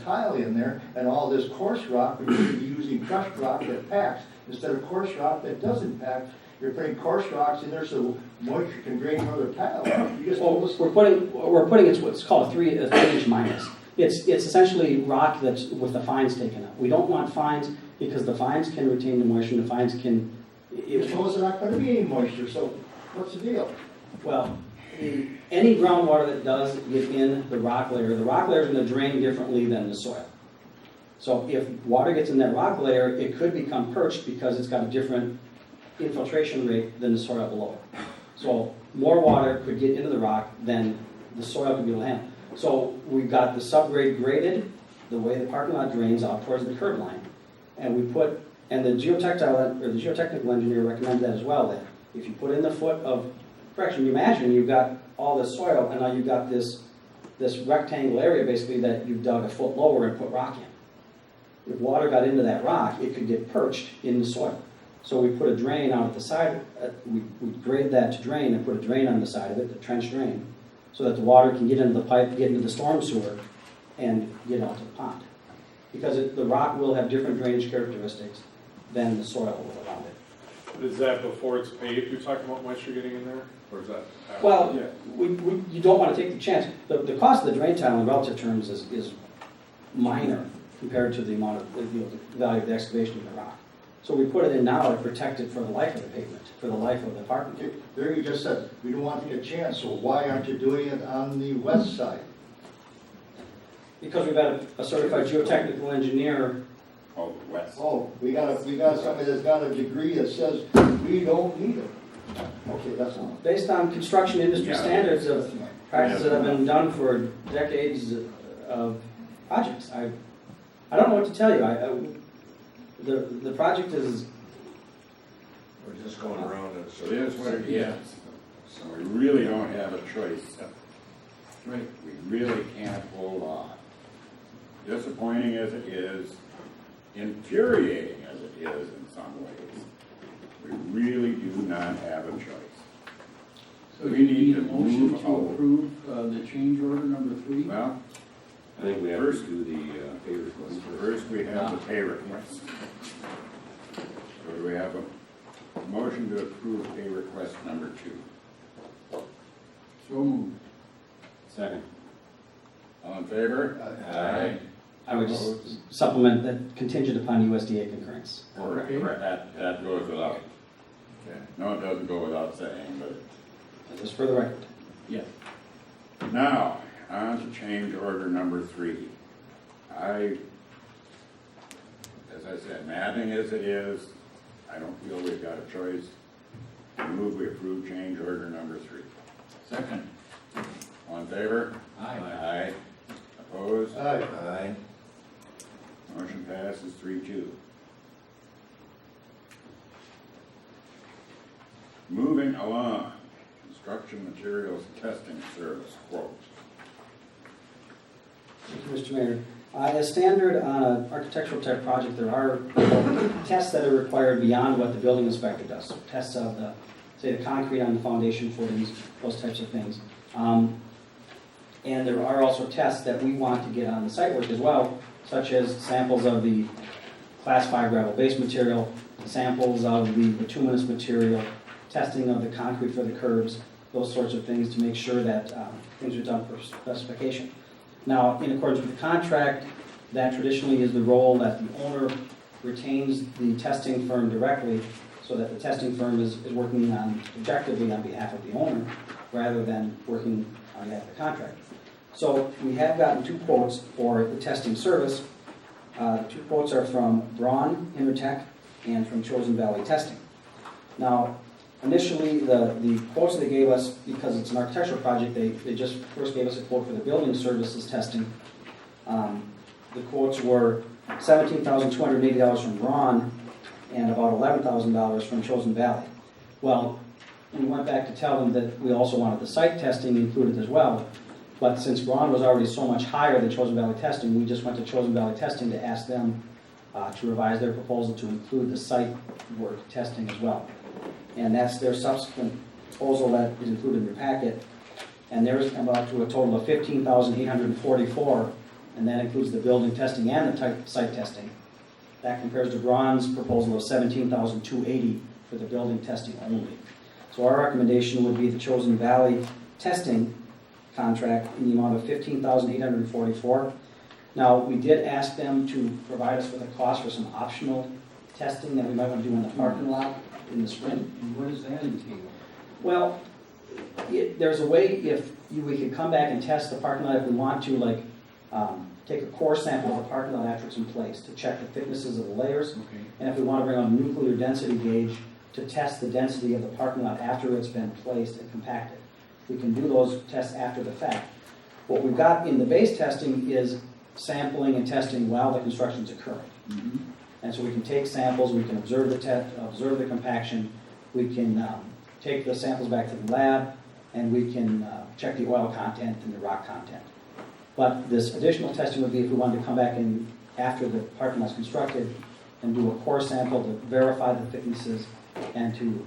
tile in there and all this coarse rock, when you should be using crushed rock that packs, instead of coarse rock that doesn't pack? You're putting coarse rocks in there so moisture can drain from the tile. You just Well, told us. we're putting it's what's called a 3-inch minus. It's essentially rock that's with the fines taken out. We don't want fines because the fines can retain the moisture. The fines can. You just told us there's not gonna be any moisture, so what's the deal? Well, any groundwater that does get in the rock layer is going to drain differently than the soil. So if water gets in that rock layer, it could become perched because it's got a different infiltration rate than the soil below it. So more water could get into the rock than the soil could be able to handle. So we've got the subgrade graded the way the parking lot drains out towards the curb line. And the geotechnical engineer recommended that as well, that if you put in the foot of correction, you imagine you've got all this soil and now you've got this rectangle area basically that you've dug a foot lower and put rock in. If water got into that rock, it could get perched in the soil. So we put a drain out at the side, we grade that to drain and put a drain on the side of it, the trench drain, so that the water can get into the pipe, get into the storm sewer, and get out to the pond. Because the rock will have different drainage characteristics than the soil will around it. Is that before it's paved, you're talking about moisture getting in there? Or is that after? Well, Yeah. you don't want to take the chance. The cost of the drain tile in relative terms is minor compared to the amount of, the value of the excavation of the rock. So we put it in now to protect it for the life of the pavement, for the life of the parking lot. There you just said, we don't want to take a chance, so why aren't you doing it on the west side? Because we've got a certified geotechnical engineer. Oh, west. Oh, we got somebody that's got a degree that says we don't need it. Okay, that's all. Based on construction industry Yeah. standards of practices that have been done for decades of projects, I don't know what to tell you. The project is, We're just going around in So it is what it is. So we really don't have a choice. Right. We really can't hold on. Disappointing as it is, infuriating as it is in some ways, we really do not have a choice. So We you need need to a motion move to out. approve the change order number 3? Well, I think we have First- to do the pay request first. first we have the pay request. So do we have a motion to approve pay request number 2? So moved. Second. All in favor? Aye. I would just supplement that contingent upon USDA concurrence. Correct. Okay. That goes without, Okay. no, it doesn't go without saying, but Just for the record. Yes. now, on to change order number 3. As I said, maddening as it is, I don't feel we've got a choice. I move we approve change order number 3. Second. All in favor? Aye. Aye. Opposed? Aye. Aye. Motion passes 3-2. Moving along, construction materials testing service quote. Thank you, Mr. Mayor. As standard on an architectural type project, there are tests that are required beyond what the building inspector does. So tests of the concrete on the foundation footings, those types of things. And there are also tests that we want to get on the site work as well, such as samples of the Class 5 gravel base material, samples of the bituminous material, testing of the concrete for the curbs, those sorts of things to make sure that things are done per specification. Now, in accordance with the contract, that traditionally is the role that the owner retains the testing firm directly, so that the testing firm is working objectively on behalf of the owner, rather than working on behalf of the contractor. So we have gotten 2 quotes for the testing service. The two quotes are from Braun Intertech and from Chosen Valley Testing. Now, initially, the quotes they gave us, because it's an architectural project, they just first gave us a quote for the building services testing. The quotes were $17,280 from Braun and about $11,000 from Chosen Valley. Well, we went back to tell them that we also wanted the site testing included as well, but since Braun was already so much higher than Chosen Valley Testing, we just went to Chosen Valley Testing to ask them to revise their proposal to include the site work testing as well. And that's their subsequent proposal that is included in your packet. And theirs come up to a total of $15,844, and that includes the building testing and the site testing. That compares to Braun's proposal of $17,280 for the building testing only. So our recommendation would be the Chosen Valley testing contract in the amount of $15,844. Now, we did ask them to provide us with a cost for some optional testing that we might want to do in the parking lot in the spring. And what does that entail? Well, there's a way if we could come back and test the parking lot if we want to, like take a core sample of the parking lot after it's in place to check the thicknesses of the layers. Okay. And if we want to bring on a nuclear density gauge to test the density of the parking lot after it's been placed and compacted. We can do those tests after the fact. What we've got in the base testing is sampling and testing while the construction's occurring. Mhm. And so we can take samples, we can observe the compaction, we can take the samples back to the lab, and we can check the oil content and the rock content. But this additional testing would be if we wanted to come back in after the parking lot's constructed and do a core sample to verify the thicknesses and to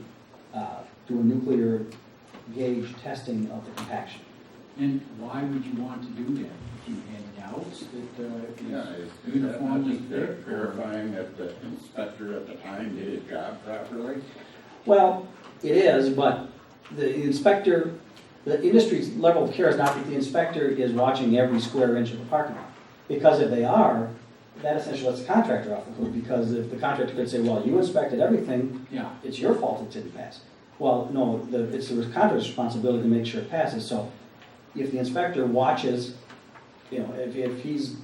do a nuclear gauge testing of the compaction. And why would you want to do that? Do you have doubts that Yeah, it's is that not uniformly just thick? verifying that the inspector at the time did his job properly? Well, it is, but the inspector, the industry's level of care is not that the inspector is watching every square inch of the parking lot. Because if they are, that essentially lets the contractor off the hook, because if the contractor could say, well, you inspected everything, Yeah. it's your fault it didn't pass. Well, no, it's the contractor's responsibility to make sure it passes. So if the inspector watches, if he's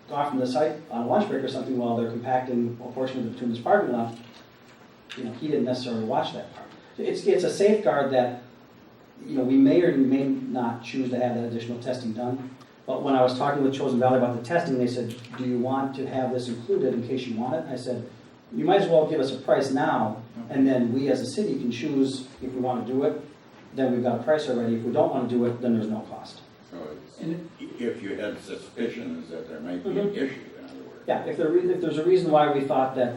gone from the site on a lunch break or something while they're compacting a portion of the bituminous parking lot, he didn't necessarily watch that part. It's a safeguard that, we may or may not choose to have that additional testing done. But when I was talking with Chosen Valley about the testing, they said, do you want to have this included in case you want it? I said, you might as well give us a price now, and then we as a city can choose if we want to do it, then we've got a price already. If we don't want to do it, then there's no cost. So it's, if you had suspicions that there might be an issue, in other words. Yeah, if there's a reason why we thought that,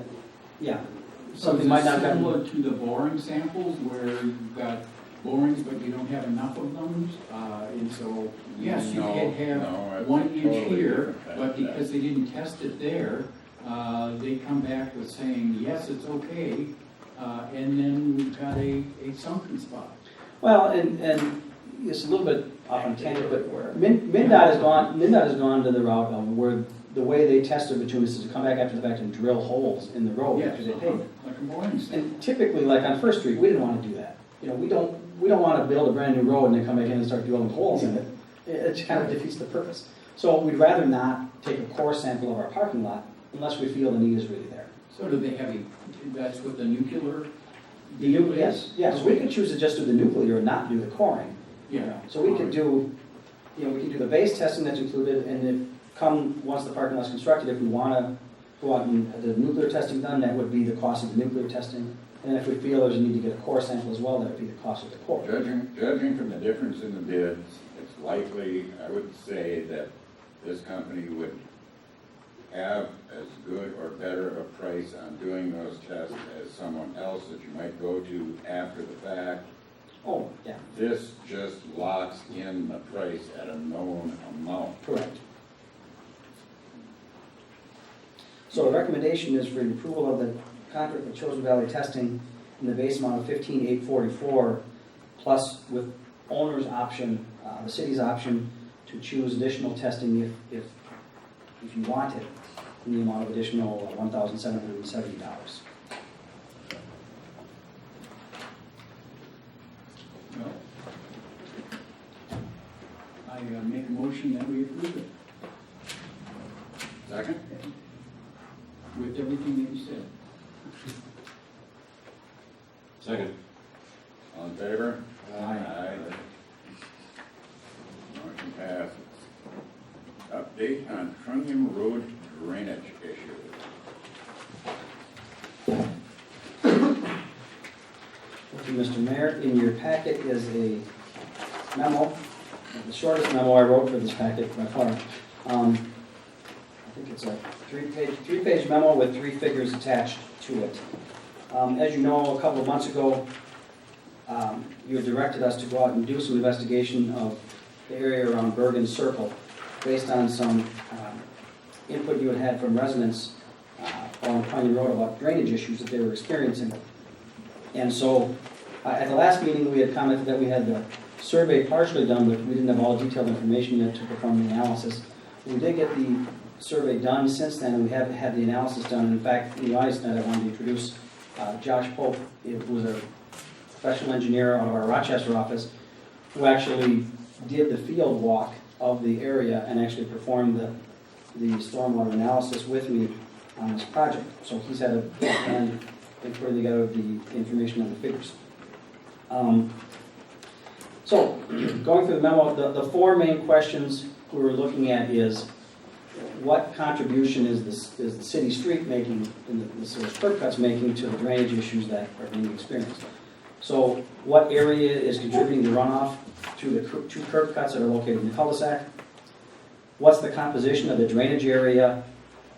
something might not have. Similar to the boring samples where you've got borings but you don't have enough of them, and so, yes, you No, can no, have it's 1 inch totally here, different. but because they didn't test it there, they come back with saying, yes, it's okay, and then we've got a sunken spot. Well, and it's a little bit off on tangent, but MnDOT has gone to the route of where the way they test their bituminous is to come back after the fact and drill holes in the road Yes, after they pave it. like a boring sample. And typically, like on First Street, we didn't want to do that. We don't want to build a brand new road and then come back in and start drilling holes in it. It kind of defeats the purpose. So we'd rather not take a core sample of our parking lot unless we feel the need is really there. So do they have that's what the nuclear? Yes, we could choose to just do the nuclear and not do the coring. Yeah. So we could do, we can do the base testing that's included, and then once the parking lot's constructed, if we want to go out and have the nuclear testing done, that would be the cost of the nuclear testing. And if we feel there's a need to get a core sample as well, that would be the cost of the core. Judging from the difference in the bids, it's likely, I would say, that this company would have as good or better a price on doing those tests as someone else that you might go to after the fact. Oh, yeah, This just locks in the price at a known amount. correct. So the recommendation is for the approval of the contract with Chosen Valley Testing in the base amount of $15,844, plus with owner's option, the city's option to choose additional testing if you want it, in the amount of additional $1,770. Well, I make a motion that we approve it. Second? Second. All in favor? Aye. Motion passes. Update on Trunnion Road drainage issue. Thank you, Mr. Mayor. In your packet is a memo, the shortest memo I wrote for this packet by far. I think it's a three-page memo with 3 figures attached to it. As you know, a couple of months ago, you had directed us to go out and do some investigation of the area around Bergen Circle based on some input you had had from residents on Pioneer Road about drainage issues that they were experiencing. And so, at the last meeting, we had commented that we had the survey partially done, but we didn't have all detailed information yet to perform the analysis. We did get the survey done since then, and we have had the analysis done. In fact, in the audience tonight, I wanted to introduce Josh Pope, who was a professional engineer out of our Rochester office, who actually did the field walk of the area and actually performed the stormwater analysis with me on this project. So he's had a big hand in putting together the information on the figures. So, going through the memo, the 4 main questions we were looking at is what contribution is the city street making, and the curb cuts making to the drainage issues that are being experienced. So, what area is contributing to runoff to the 2 curb cuts that are located in the cul-de-sac? What's the composition of the drainage area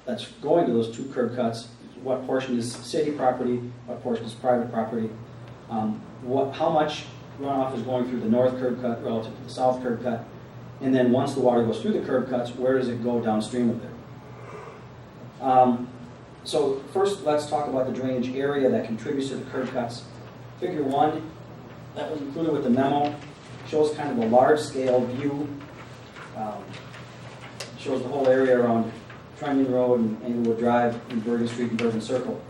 that's going to those 2 curb cuts? What portion is city property? What portion is private property? How much runoff is going through the north curb cut relative to the south curb cut? And then once the water goes through the curb cuts, where does it go downstream of there? So first, let's talk about the drainage area that contributes to the curb cuts. Figure 1, that was included with the memo, shows kind of a large-scale view. Shows the whole area around Trunnion Road and Englewood Drive and Bergen Street and Bergen Circle.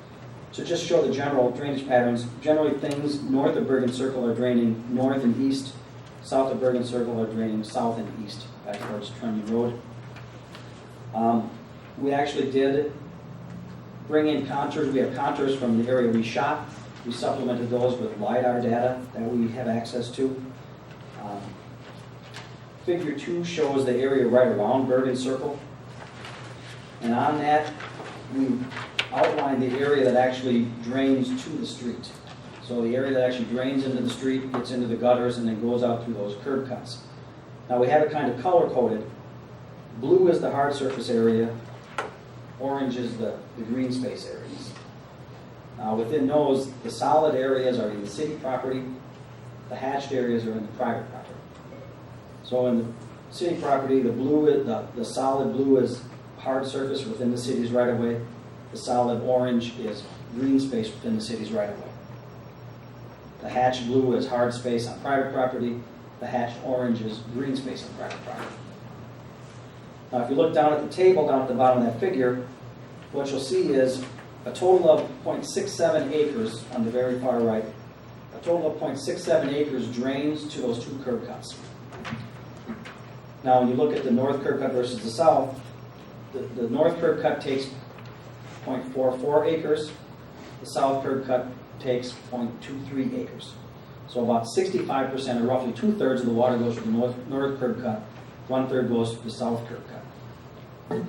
So just show the general drainage patterns. Generally, things north of Bergen Circle are draining north and east. South of Bergen Circle are draining south and east, back towards Trunnion Road. We actually did bring in contours. We have contours from the area we shot. We supplemented those with LiDAR data that we have access to. Figure 2 shows the area right around Bergen Circle. And on that, we outline the area that actually drains to the street. So the area that actually drains into the street, gets into the gutters, and then goes out through those curb cuts. Now we have it kind of color-coded. Blue is the hard surface area. Orange is the green space areas. Within those, the solid areas are in the city property. The hatched areas are in the private property. So in the city property, the solid blue is hard surface within the city's right-of-way. The solid orange is green space within the city's right-of-way. The hatched blue is hard space on private property. The hatched orange is green space on private property. Now, if you look down at the table, down at the bottom of that figure, what you'll see is a total of 0.67 acres on the very far right. A total of 0.67 acres drains to those 2 curb cuts. Now, when you look at the north curb cut versus the south, the north curb cut takes 0.44 acres. The south curb cut takes 0.23 acres. So about 65%, or roughly 2/3 of the water goes to the north curb cut. 1/3 goes to the south curb cut.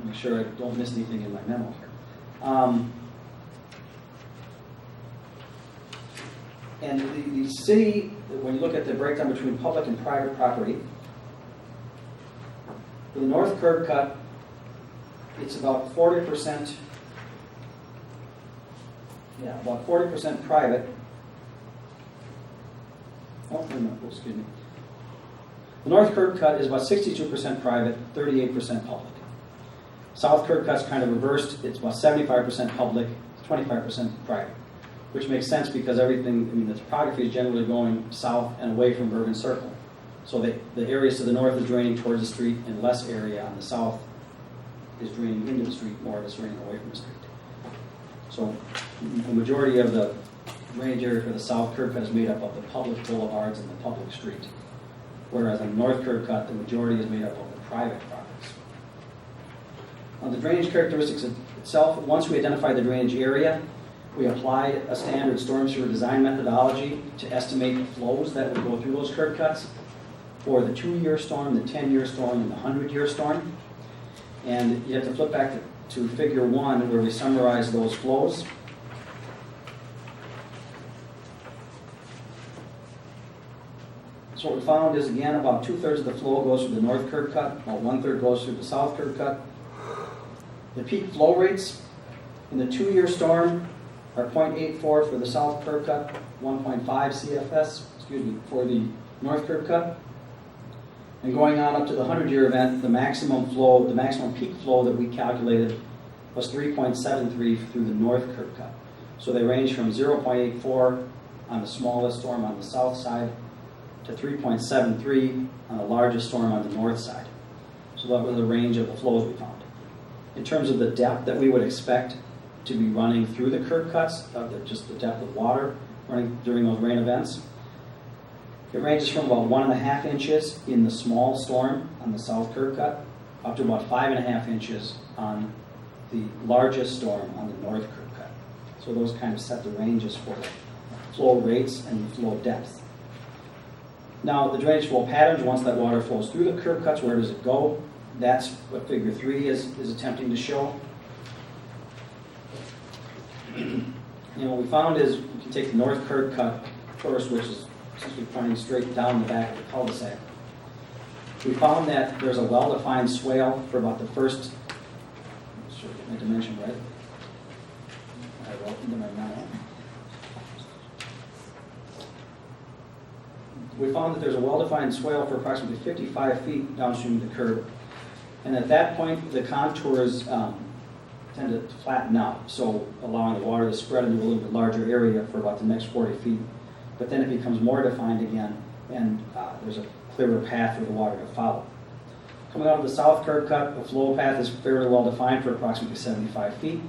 Make sure I don't miss anything in my memo here. And the city, when you look at the breakdown between public and private property, for the north curb cut, it's about 40%, about 40% private. Oh, no, excuse me. The north curb cut is about 62% private, 38% public. South curb cut's kind of reversed. It's about 75% public, 25% private, which makes sense because everything, the topography is generally going south and away from Bergen Circle. So the areas to the north is draining towards the street, and less area on the south is draining into the street, more of it's draining away from the street. So the majority of the drainage area for the south curb cut is made up of the public boulevards and the public street. Whereas on the north curb cut, the majority is made up of the private properties. The drainage characteristics itself, once we identify the drainage area, we apply a standard storm sewer design methodology to estimate the flows that would go through those curb cuts for the 2-year storm, the 10-year storm, and the 100-year storm. And you have to flip back to figure 1 where we summarize those flows. So what we found is, again, about 2/3 of the flow goes through the north curb cut, about 1/3 goes through the south curb cut. The peak flow rates in the 2-year storm are 0.84 for the south curb cut, 1.5 CFS, for the north curb cut. And going on up to the 100-year event, the maximum peak flow that we calculated was 3.73 through the north curb cut. So they range from 0.84 on the smallest storm on the south side to 3.73 on the largest storm on the north side. So that was the range of the flows we found. In terms of the depth that we would expect to be running through the curb cuts, just the depth of water running during those rain events, it ranges from about 1.5 inches in the small storm on the south curb cut up to about 5.5 inches on the largest storm on the north curb cut. So those kind of set the ranges for the flow rates and the flow depth. Now, the drainage flow patterns, once that water flows through the curb cuts, where does it go? That's what figure 3 is attempting to show. What we found is we can take the north curb cut first, which is essentially pointing straight down the back of the cul-de-sac. We found that there's a well-defined swale for about the first, sure, get my dimension right. I welcome them right now. We found that there's a well-defined swale for approximately 55 feet downstream of the curb. And at that point, the contours tend to flatten out, so allowing the water to spread into a little bit larger area for about the next 40 feet. But then it becomes more defined again, and there's a clearer path for the water to follow. Coming out of the south curb cut, the flow path is fairly well defined for approximately 75 feet.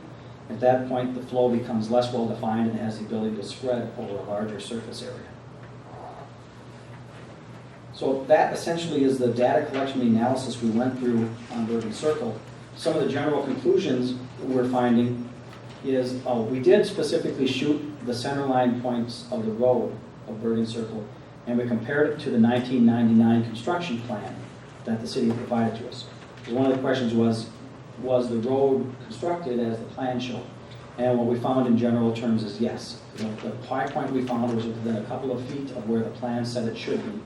At that point, the flow becomes less well defined and has the ability to spread over a larger surface area. So that essentially is the data collection and analysis we went through on Bergen Circle. Some of the general conclusions we're finding is we did specifically shoot the centerline points of the road of Bergen Circle, and we compared it to the 1999 construction plan that the city provided to us. One of the questions was the road constructed as the plan showed? And what we found in general terms is yes. The high point we found was within a couple of feet of where the plan said it should be.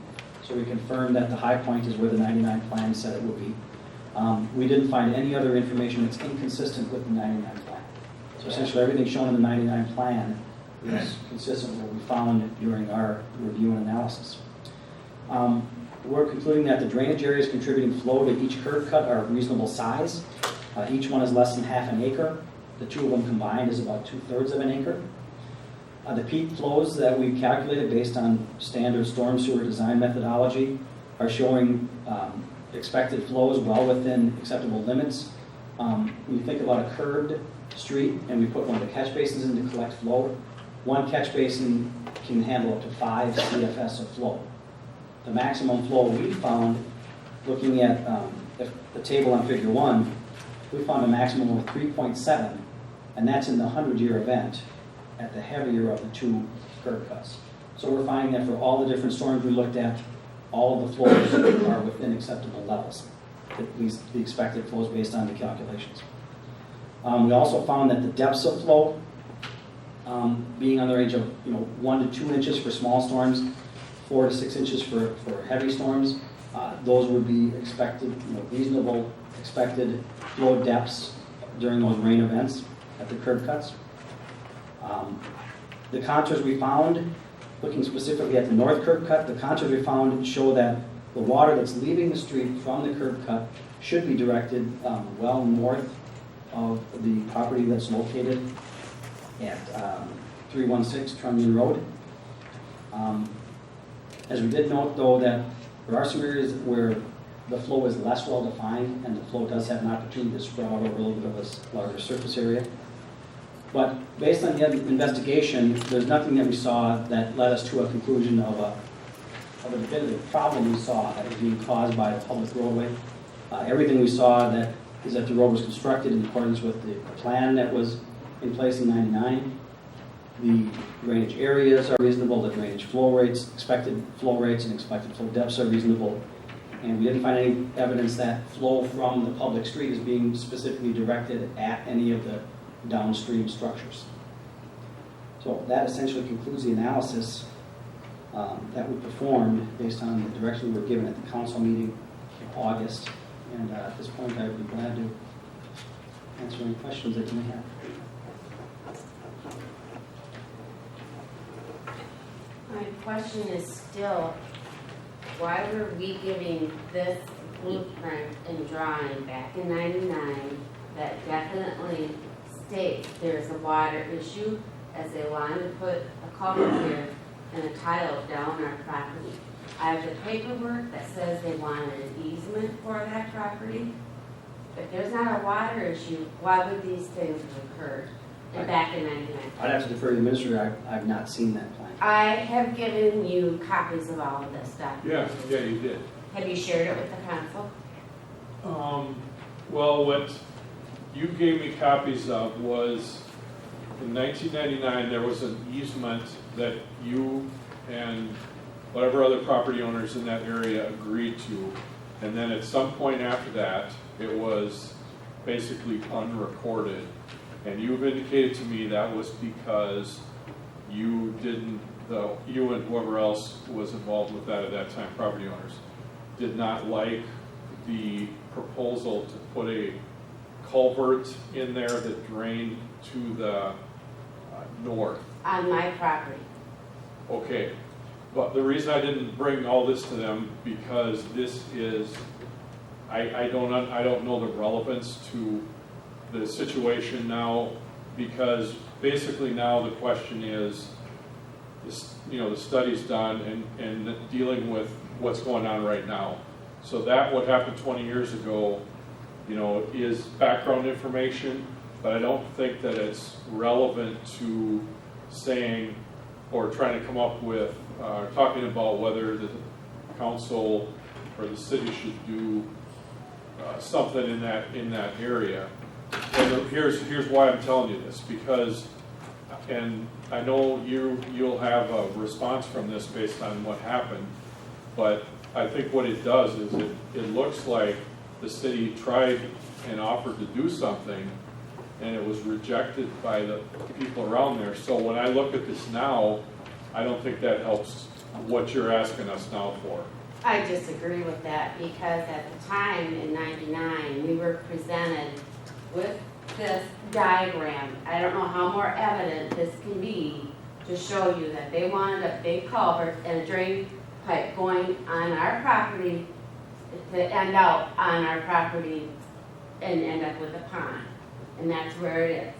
So we confirmed that the high point is where the 99 plan said it would be. We didn't find any other information that's inconsistent with the 99 plan. So essentially everything shown in the 99 plan is consistent with what we found during our review and analysis. We're concluding that the drainage areas contributing flow to each curb cut are of reasonable size. Each one is less than half an acre. The two of them combined is about 2/3 of an acre. The peak flows that we calculated based on standard storm sewer design methodology are showing expected flows well within acceptable limits. When you think about a curved street and we put one of the catch basins in to collect flow, one catch basin can handle up to 5 CFS of flow. The maximum flow we found, looking at the table on figure 1, we found a maximum of 3.7, and that's in the 100-year event at the heavier of the 2 curb cuts. So we're finding that for all the different storms we looked at, all of the flows are within acceptable levels, at least the expected flows based on the calculations. We also found that the depths of flow, being on the range of 1 to 2 inches for small storms, 4 to 6 inches for heavy storms, those would be expected, reasonable expected flow depths during those rain events at the curb cuts. The contours we found, looking specifically at the north curb cut, the contours we found show that the water that's leaving the street from the curb cut should be directed well north of the property that's located at 316 Trunnion Road. As we did note, though, that there are some areas where the flow is less well defined and the flow does have an opportunity to spread out over a little bit of a larger surface area. But based on the investigation, there's nothing that we saw that led us to a conclusion of a definitive problem we saw that was being caused by a public roadway. Everything we saw that is that the road was constructed in accordance with the plan that was in place in '99. The drainage areas are reasonable, the drainage flow rates, expected flow rates and expected flow depths are reasonable. And we didn't find any evidence that flow from the public street is being specifically directed at any of the downstream structures. So that essentially concludes the analysis that we performed based on the direction we were given at the council meeting in August. And at this point, I would be glad to answer any questions that you may have. My question is still, why were we giving this blueprint and drawing back in '99 that definitely states there's a water issue, as they wanted to put a culvert here and a tile down our property? I have the paperwork that says they wanted an easement for that property. If there's not a water issue, why would these things have occurred back in '99? I'd have to defer to the administrator. I've not seen that plan. I have given you copies of all of this stuff. Yeah, you did. Have you shared it with the council? Well, what you gave me copies of was, in 1999, there was an easement that you and whatever other property owners in that area agreed to. And then at some point after that, it was basically unrecorded. And you've indicated to me that was because you you and whoever else was involved with that at that time, property owners, did not like the proposal to put a culvert in there that drained to the north. On my property. Okay, but the reason I didn't bring all this to them, because this is, I don't know the relevance to the situation now, because basically now the question is, the study's done and dealing with what's going on right now. So that what happened 20 years ago, is background information, but I don't think that it's relevant to saying or trying to come up with, talking about whether the council or the city should do something in that area. And here's why I'm telling you this, because, and I know you'll have a response from this based on what happened, but I think what it does is it looks like the city tried and offered to do something, and it was rejected by the people around there. So when I look at this now, I don't think that helps what you're asking us now for. I disagree with that, because at the time in '99, we were presented with this diagram. I don't know how more evident this can be to show you that they wanted a big culvert and a drain pipe going on our property to end out on our property and end up with a pond. And that's where it is.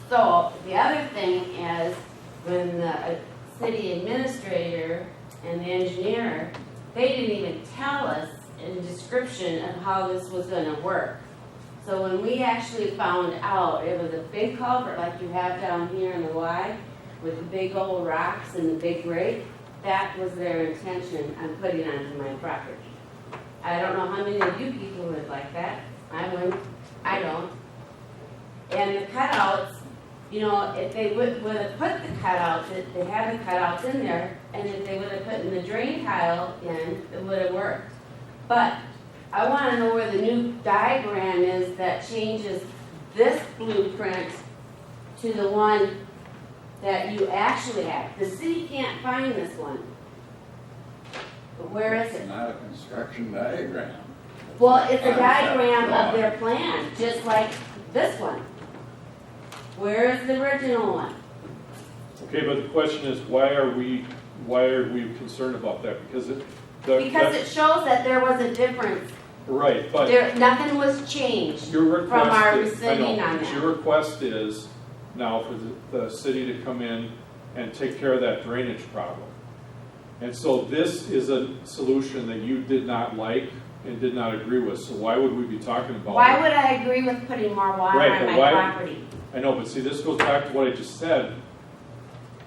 So the other thing is, when the city administrator and the engineer, they didn't even tell us a description of how this was going to work. So when we actually found out it was a big culvert like you have down here in the Y, with the big old rocks and the big rake, that was their intention on putting onto my property. I don't know how many of you people would like that. I wouldn't. I don't. And the cutouts, if they would have put the cutouts, if they had the cutouts in there, and if they would have put the drain tile in, it would have worked. But I want to know where the new diagram is that changes this blueprint to the one that you actually have. The city can't find this one. But where is it? It's not a construction diagram. Well, it's a diagram of their plan, just like this one. Where is the original one? Okay, but the question is, why are we concerned about that? Because it shows that there was a difference. Right, but Nothing was changed your request from our is, rescinding on that. your request is now for the city to come in and take care of that drainage problem. And so this is a solution that you did not like and did not agree with. So why would we be talking about Why it? would I agree with putting more water Right, on but my why- property? I know, but see, this goes back to what I just said.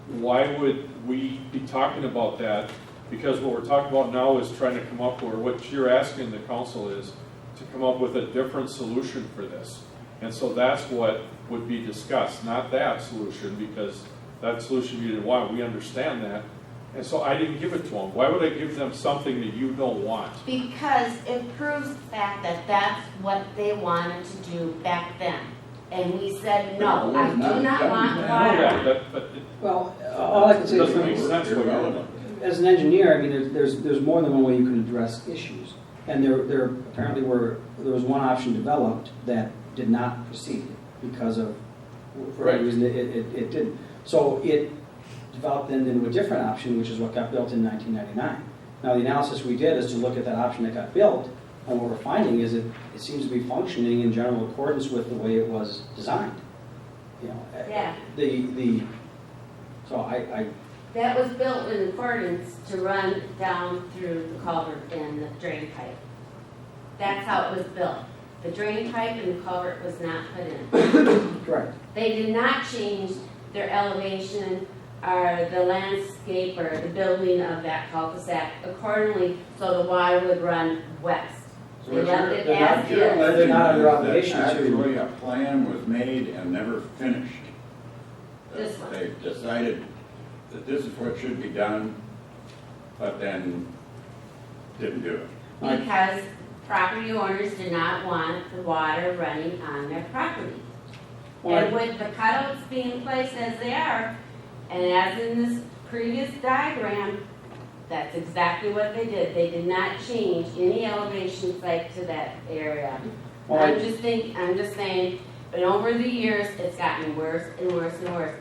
Why would we be talking about that? Because what we're talking about now is trying to come up with, what you're asking the council is to come up with a different solution for this. And so that's what would be discussed, not that solution, because that solution you didn't want, we understand that. And so I didn't give it to them. Why would I give them something that you don't want? Because it proves the fact that that's what they wanted to do back then. And we said, no, I do not want I know water. that, but it Well, all I can say is, doesn't make sense what you're Irrelevant. as an engineer, I mean, there's more than one way you can address issues. And there apparently there was one option developed that did not proceed because of, for whatever reason, it didn't. So it developed then into a different option, which is what got built in 1999. Now, the analysis we did is to look at that option that got built, and what we're finding is it seems to be functioning in general accordance with the way it was designed. You know, Yeah. So I That was built in accordance to run down through the culvert and the drain pipe. That's how it was built. The drain pipe and the culvert was not put in. correct. They did not change their elevation or the landscape or the building of that cul-de-sac accordingly, so the water would run west. They left it They're not- as Your is. legend not under is that obligation to- actually a plan was made and never finished. This one. They decided that this is what should be done, but then didn't do it. Because property owners did not want the water running on their property. And with the cutouts being placed as they are, and as in this previous diagram, that's exactly what they did. They did not change any elevation site to that area. Well, I'm just saying, and over the years, it's gotten worse and worse and worse.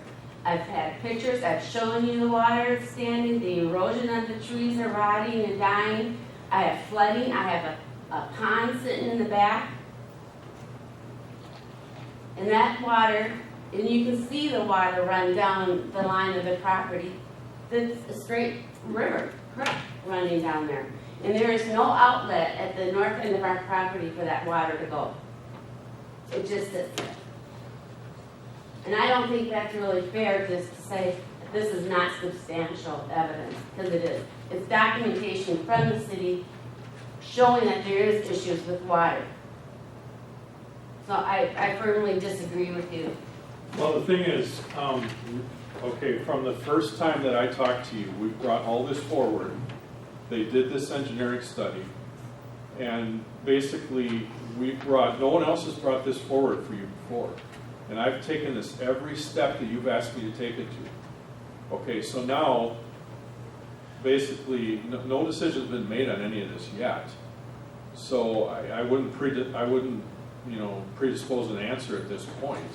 I've had pictures, I've shown you the water standing, the erosion of the trees are rotting and dying. I have flooding, I have a pond sitting in the back. And that water, and you can see the water run down the line of the property. That's a straight river, creek running down there. And there is no outlet at the north end of our property for that water to go. It just sits there. And I don't think that's really fair just to say that this is not substantial evidence, because it is. It's documentation from the city showing that there is issues with water. So I firmly disagree with you. Well, the thing is, okay, from the first time that I talked to you, we brought all this forward. They did this engineering study, and basically, no one else has brought this forward for you before. And I've taken this every step that you've asked me to take it to. Okay, so now, basically, no decision's been made on any of this yet. So I wouldn't predispose an answer at this point,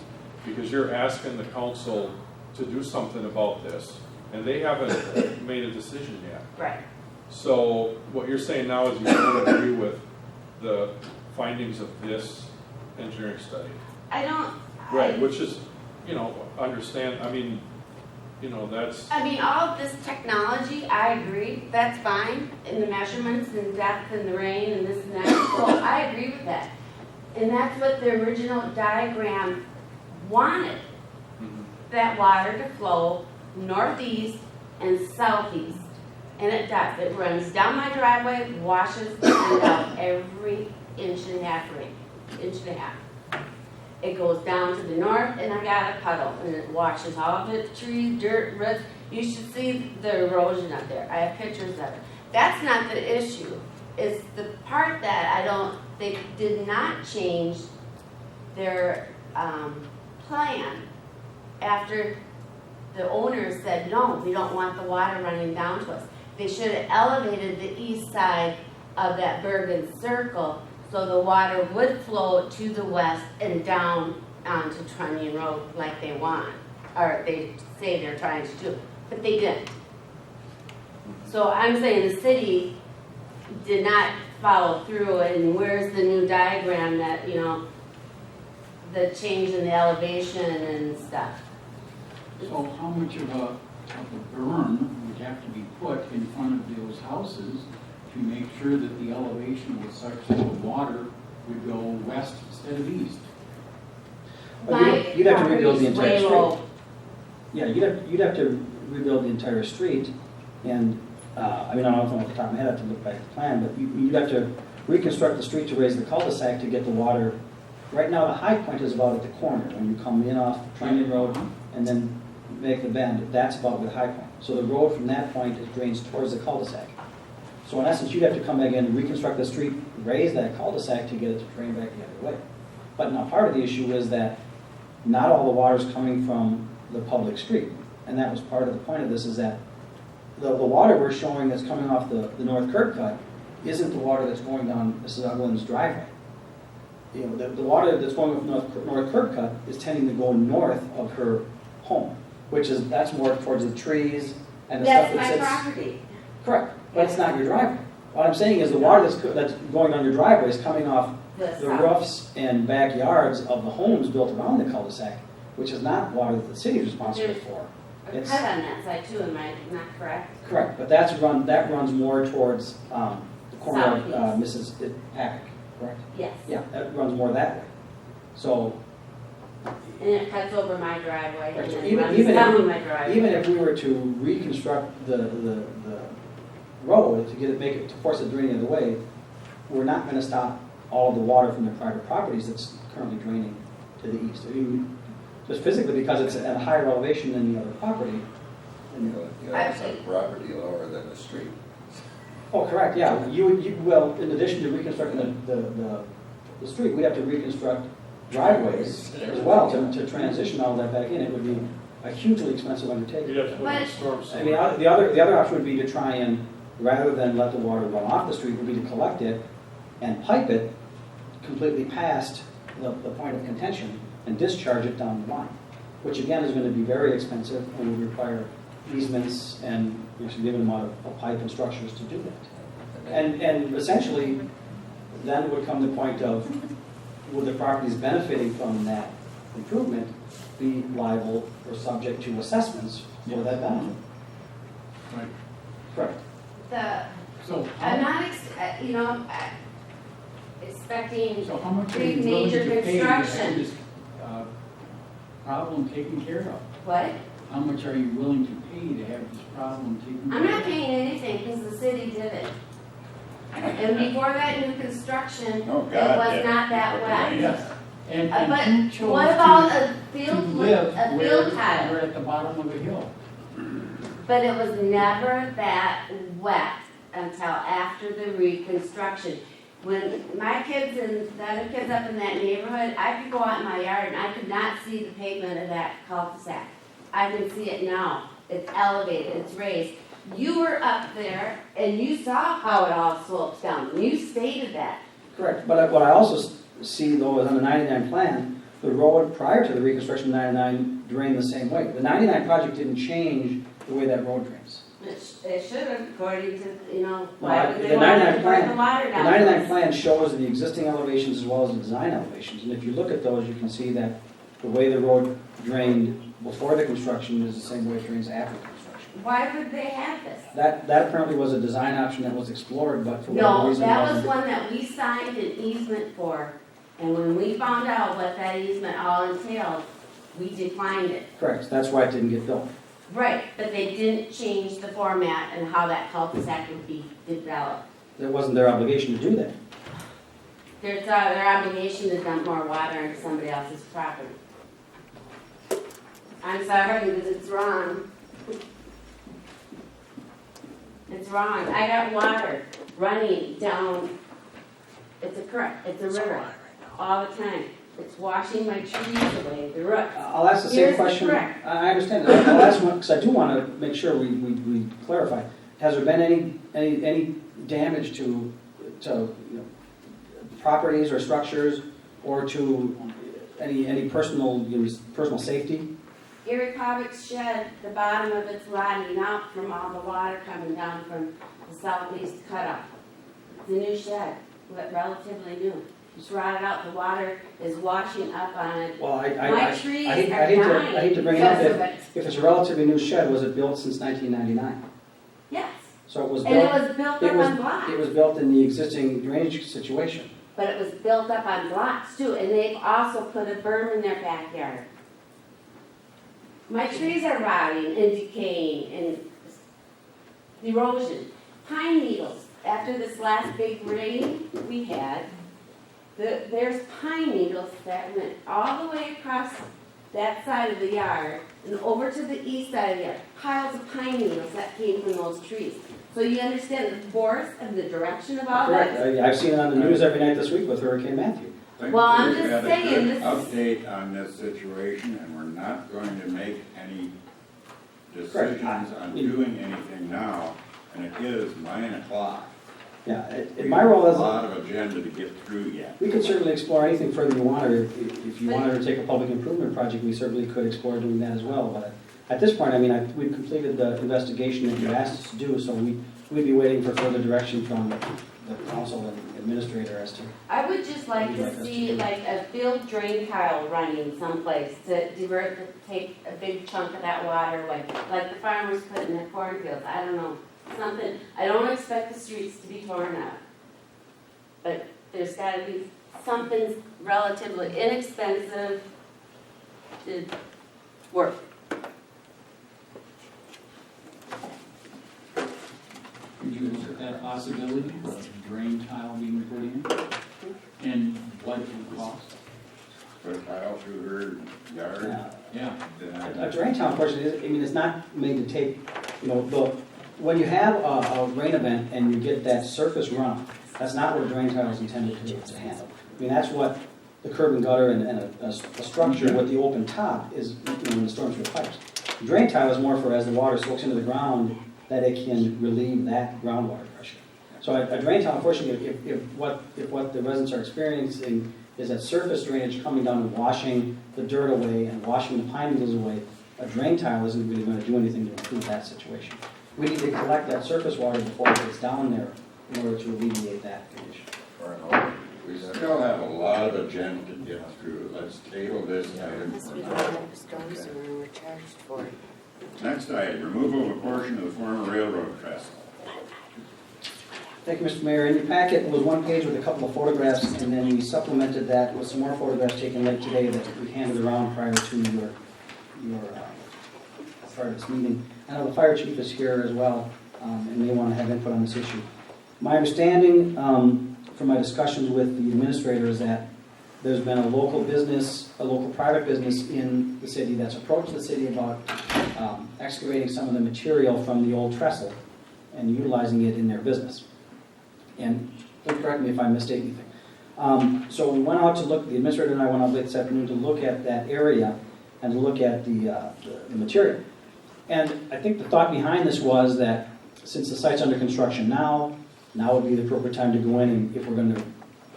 because you're asking the council to do something about this, and they haven't made a decision yet. Right. So what you're saying now is you don't agree with the findings of this engineering study. I don't. Right, which is, understand, that's, I mean, all of this technology, I agree, that's fine, and the measurements and depth and the rain and this and that, so I agree with that. And that's what the original diagram wanted, that water to flow northeast and southeast. And it does, it runs down my driveway, washes the end out every inch and a half. It goes down to the north, and I got a puddle, and it washes all the trees, dirt, roots. You should see the erosion up there. I have pictures of it. That's not the issue. It's the part that they did not change their plan after the owners said, no, we don't want the water running down to us. They should have elevated the east side of that Bergen Circle so the water would flow to the west and down onto Trunnion Road like they want, or they say they're trying to do, but they didn't. So I'm saying the city did not follow through, and where's the new diagram that, the change in the elevation and stuff? So how much of a berm would have to be put in front of those houses to make sure that the elevation was such that the water would go west instead of east? Well, you'd have to rebuild the My entire property's way street. low. Yeah, you'd have to rebuild the entire street, and, I don't know off the top of my head, I have to look back at the plan, but you'd have to reconstruct the street to raise the cul-de-sac to get the water. Right now, the high point is about at the corner, when you come in off Triton Road and then make the bend, that's about the high point. So the road from that point is drains towards the cul-de-sac. So in essence, you'd have to come back in, reconstruct the street, raise that cul-de-sac to get it to drain back the other way. But now part of the issue is that not all the water is coming from the public street. And that was part of the point of this, is that the water we're showing that's coming off the north curb cut isn't the water that's going down Mrs. Uglin's driveway. You know, the water that's going up north curb cut is tending to go north of her home, that's more towards the trees and the stuff That's that my sits. property. Correct, but it's not your driveway. What I'm saying is the water that's going on your driveway is coming off the south. roofs and backyards of the homes built around the cul-de-sac, which is not water that the city is responsible There's for. A It's cut on that side too, am I not correct? correct, but that runs more towards the corner of Southeast. Mrs. Patrick, correct? Yes. Yeah, that runs more that way. So And it cuts over my driveway and then even runs down my driveway. even if we were to reconstruct the road to force it draining the other way, we're not going to stop all of the water from the private properties that's currently draining to the east. I mean, just physically, because it's at a higher elevation than the other property. You have some property lower than the street. Oh, correct, yeah. Well, in addition to reconstructing the street, we'd have to reconstruct driveways as well to transition all that back in. It would be a hugely expensive You'd undertaking. have to put in a But- storm I mean, sewer. the other option would be to try and, rather than let the water run off the street, would be to collect it and pipe it completely past the point of contention and discharge it down the line, which again is going to be very expensive and would require easements and a significant amount of pipe and structures to do that. And essentially, then would come the point of, would the properties benefiting from that improvement be liable or subject to assessments for that benefit? Right. Correct. So I'm how, not, expecting so how much are big you willing major to pay to have construction. this problem taken care of? What? How much are you willing to pay to have this problem taken care I'm of? not paying anything because the city did it. And before that new construction, it Oh, was God, not that wet. Yes, and But you chose what about to a field, live a where field tile? we're at the bottom of a hill. But it was never that wet until after the reconstruction. When my kids and the other kids up in that neighborhood, I could go out in my yard and I could not see the pavement of that cul-de-sac. I can see it now. It's elevated, it's raised. You were up there and you saw how it all slopes down. You stated that. Correct, but what I also see though is on the 99 plan, the road prior to the reconstruction of 99 drained the same way. The 99 project didn't change the way that road drains. It should have, according to, why Well, would the they want 99 to bring the plan- water The down? 99 plan shows the existing elevations as well as the design elevations, and if you look at those, you can see that the way the road drained before the construction is the same way it drains after the construction. Why would they have this? That apparently was a design option that was explored, but for whatever No, reason. that was wasn't- one that we signed an easement for, and when we found out what that easement all entailed, we declined it. Correct, that's why it didn't get built. Right, but they didn't change the format and how that cul-de-sac would be developed. It wasn't their obligation to do that. There's their obligation to dump more water into somebody else's property. I'm sorry, because it's wrong. It's wrong. I got water running down, it's a river, all the time. It's washing my trees away, the roots. I'll ask the same Here's the question. correct. I understand that. I'll ask one, because I do want to make sure we clarify. Has there been any damage to properties or structures or to any personal safety? Erie Cobb's shed, the bottom of it's rotting out from all the water coming down from the southeast cutoff. It's a new shed, relatively new. It's rotted out, the water is washing up on it. Well, My trees I are hate to dying bring it up. because of it. If it's a relatively new shed, was it built since 1999? Yes, So it was and it built. was built It up was on blocks, it was built in the existing drainage situation. but it was built up on blocks too, and they've also put a berm in their backyard. My trees are rotting and decaying and erosion. Pine needles after this last big rain we had, there's pine needles that went all the way across that side of the yard and over to the east side of the yard. Piles of pine needles that came from those trees. So you understand the force and the direction of all Correct. that? I've seen it on the news every night this week with Hurricane Matthew. think Well, I'm we've just had a saying, good this is- update on this situation, and we're not going to make any Correct. decisions on doing anything now, and it is 9 o'clock. Yeah, We in my have role a as, lot of agenda to get through yet. we could certainly explore anything further you want, or if you wanted to take a public improvement project, we certainly could explore doing that as well. But at this point, I mean, we've completed the investigation that you asked us to do, so we'd be waiting for further direction from the council and administrator as to. I would just like Would you like to us see to- like a field drain tile running someplace to divert, take a big chunk of that water away, like the farmers put in their cornfields, I don't know, something. I don't expect the streets to be torn up, but there's gotta be something relatively inexpensive to work. Could you look at that possibility of drain tile being put in? And what it would cost? Put a tile through her yard. Yeah. A then drain tile, unfortunately, I mean, it's not made to take, when you have a rain event and you get that surface runoff, that's not what a drain tile is intended to handle. I mean, that's what the curb and gutter and a structure with the open top is, when the storm sewer pipes. Drain tile is more for as the water soaks into the ground, that it can relieve that groundwater pressure. So a drain tile, unfortunately, if what the residents are experiencing is that surface drainage coming down and washing the dirt away and washing the pine needles away, a drain tile isn't really going to do anything to improve that situation. We need to collect that surface water before it gets down there in order to alleviate that condition. we still have a lot of agenda to get through. Let's table this item Unless for we now. don't have a storm sewer and we're charged for it. Next item, removal of a portion of the former railroad trestle. Thank you, Mr. Mayor. In your packet was one page with a couple of photographs, and then we supplemented that with some more photographs taken late today that we handed around prior to your part of this meeting. I know the fire chief is here as well, and may want to have input on this issue. My understanding from my discussions with the administrator is that there's been a local private business in the city that's approached the city about excavating some of the material from the old trestle and utilizing it in their business. And don't correct me if I mistake anything. So we went out to look, the administrator and I went out late this afternoon to look at that area and to look at the material. And I think the thought behind this was that since the site's under construction now would be the appropriate time to go in, and if we're going to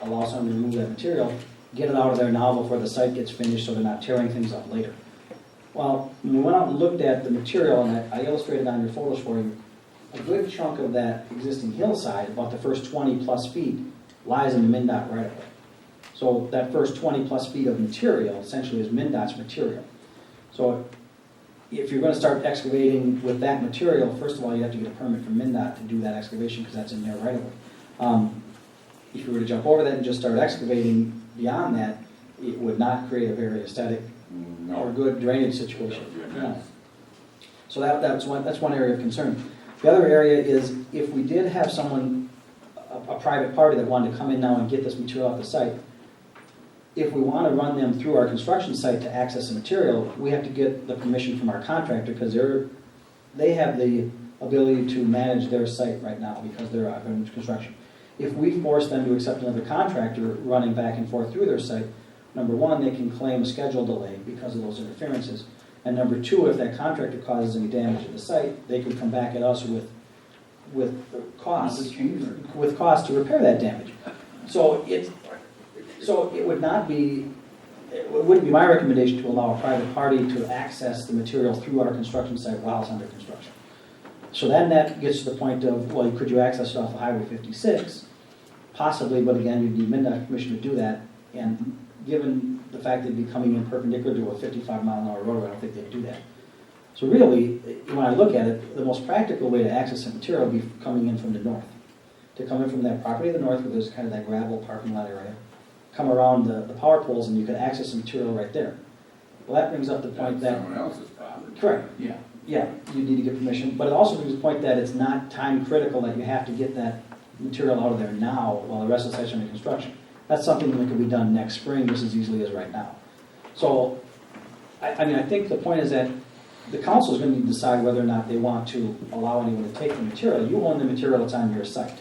allow someone to remove that material, get it out of there now before the site gets finished so they're not tearing things up later. Well, when we went out and looked at the material, and I illustrated on your photos for you, a good chunk of that existing hillside, about the first 20 plus feet, lies in the MnDOT right of way. So that first 20 plus feet of material essentially is MnDOT's material. So if you're going to start excavating with that material, first of all, you have to get a permit from MnDOT to do that excavation because that's in their right of way. If you were to jump over that and just start excavating beyond that, it would not create a very aesthetic or good drainage situation. No. So that's one area of concern. The other area is if we did have someone, a private party that wanted to come in now and get this material off the site, if we want to run them through our construction site to access the material, we have to get the permission from our contractor because they have the ability to manage their site right now because they're under construction. If we force them to accept another contractor running back and forth through their site, number one, they can claim a schedule delay because of those interferences. And number two, if that contractor causes any damage to the site, they could come back at us with costs to repair that damage. So it wouldn't be my recommendation to allow a private party to access the material through our construction site while it's under construction. So then that gets to the point of, well, could you access it off of Highway 56? Possibly, but again, you'd need MnDOT permission to do that. And given the fact they'd be coming in perpendicular to a 55-mile-an-hour road, I don't think they'd do that. So really, when I look at it, the most practical way to access that material would be coming in from the north. To come in from that property to the north where there's kind of that gravel parking lot area, come around the power poles and you could access the material right there. Well, that brings up the point that... Someone else's property. Correct. Yeah. You need to get permission, but it also brings the point that it's not time critical that you have to get that material out of there now while the rest of the site's under construction. That's something that could be done next spring just as easily as right now. So, I mean, I think the point is that the council is going to need to decide whether or not they want to allow anyone to take the material. You own the material that's on your site.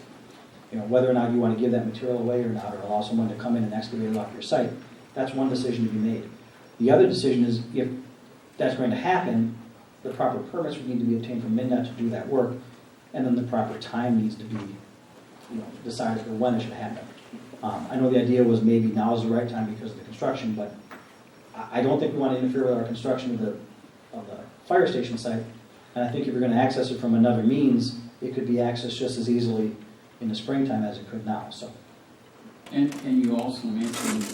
You know, whether or not you want to give that material away or not, or allow someone to come in and excavate it off your site, that's one decision to be made. The other decision is if that's going to happen, the proper permits would need to be obtained from MinDOT to do that work, and then the proper time needs to be, decided for when it should happen. I know the idea was maybe now is the right time because of the construction, but I don't think we want to interfere with our construction of the fire station site. And I think if you're going to access it from another means, it could be accessed just as easily in the springtime as it could now, so. And you also mentioned,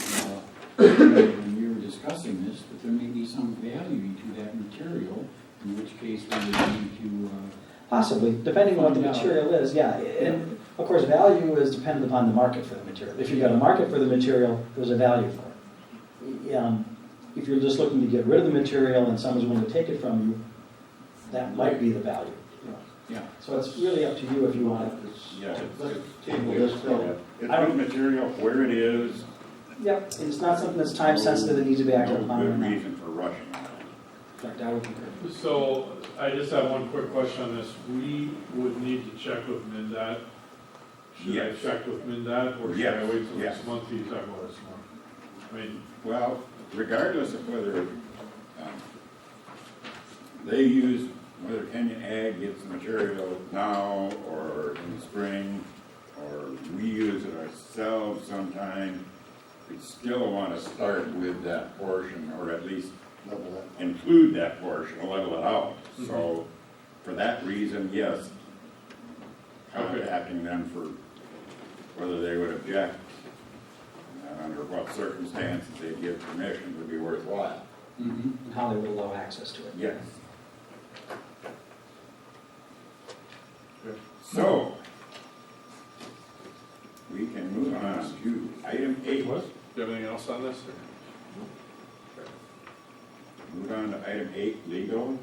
when we were discussing this, that there may be some value to that material, in which case we would need to, Possibly, depending on what the Find out. material is, yeah. And of course, value is dependent upon the market for the material. If you've got a market for the material, there's a value for it. If you're just looking to get rid of the material and someone's willing to take it from you, that might be the value. yeah. So it's really up to you if you want it. Yeah, Let's table this till, it's good material where it is. Yep, and it's not something that's time sensitive that needs to be acted upon. No or good not. reason for rushing it. In fact, I would concur. So I just have one quick question on this. We would need to check with MinDOT. Should I Yes. check with MinDOT or should I Yes, wait till yes. next month to talk about this month? I mean, Well, regardless of whether they use, whether Kenya Ag gets the material now or in the spring, or we use it ourselves sometime, we still want to start with that portion, or at least level that. include that portion, level it out. So, for that reason, yes, contacting them for whether they would object, and under what circumstances they give permission would be worthwhile. Mm-hmm. And how they would allow access to it. Yes. Okay. So, we can move on to item 8. what? Do you have anything else on this? Move on to item 8, legal.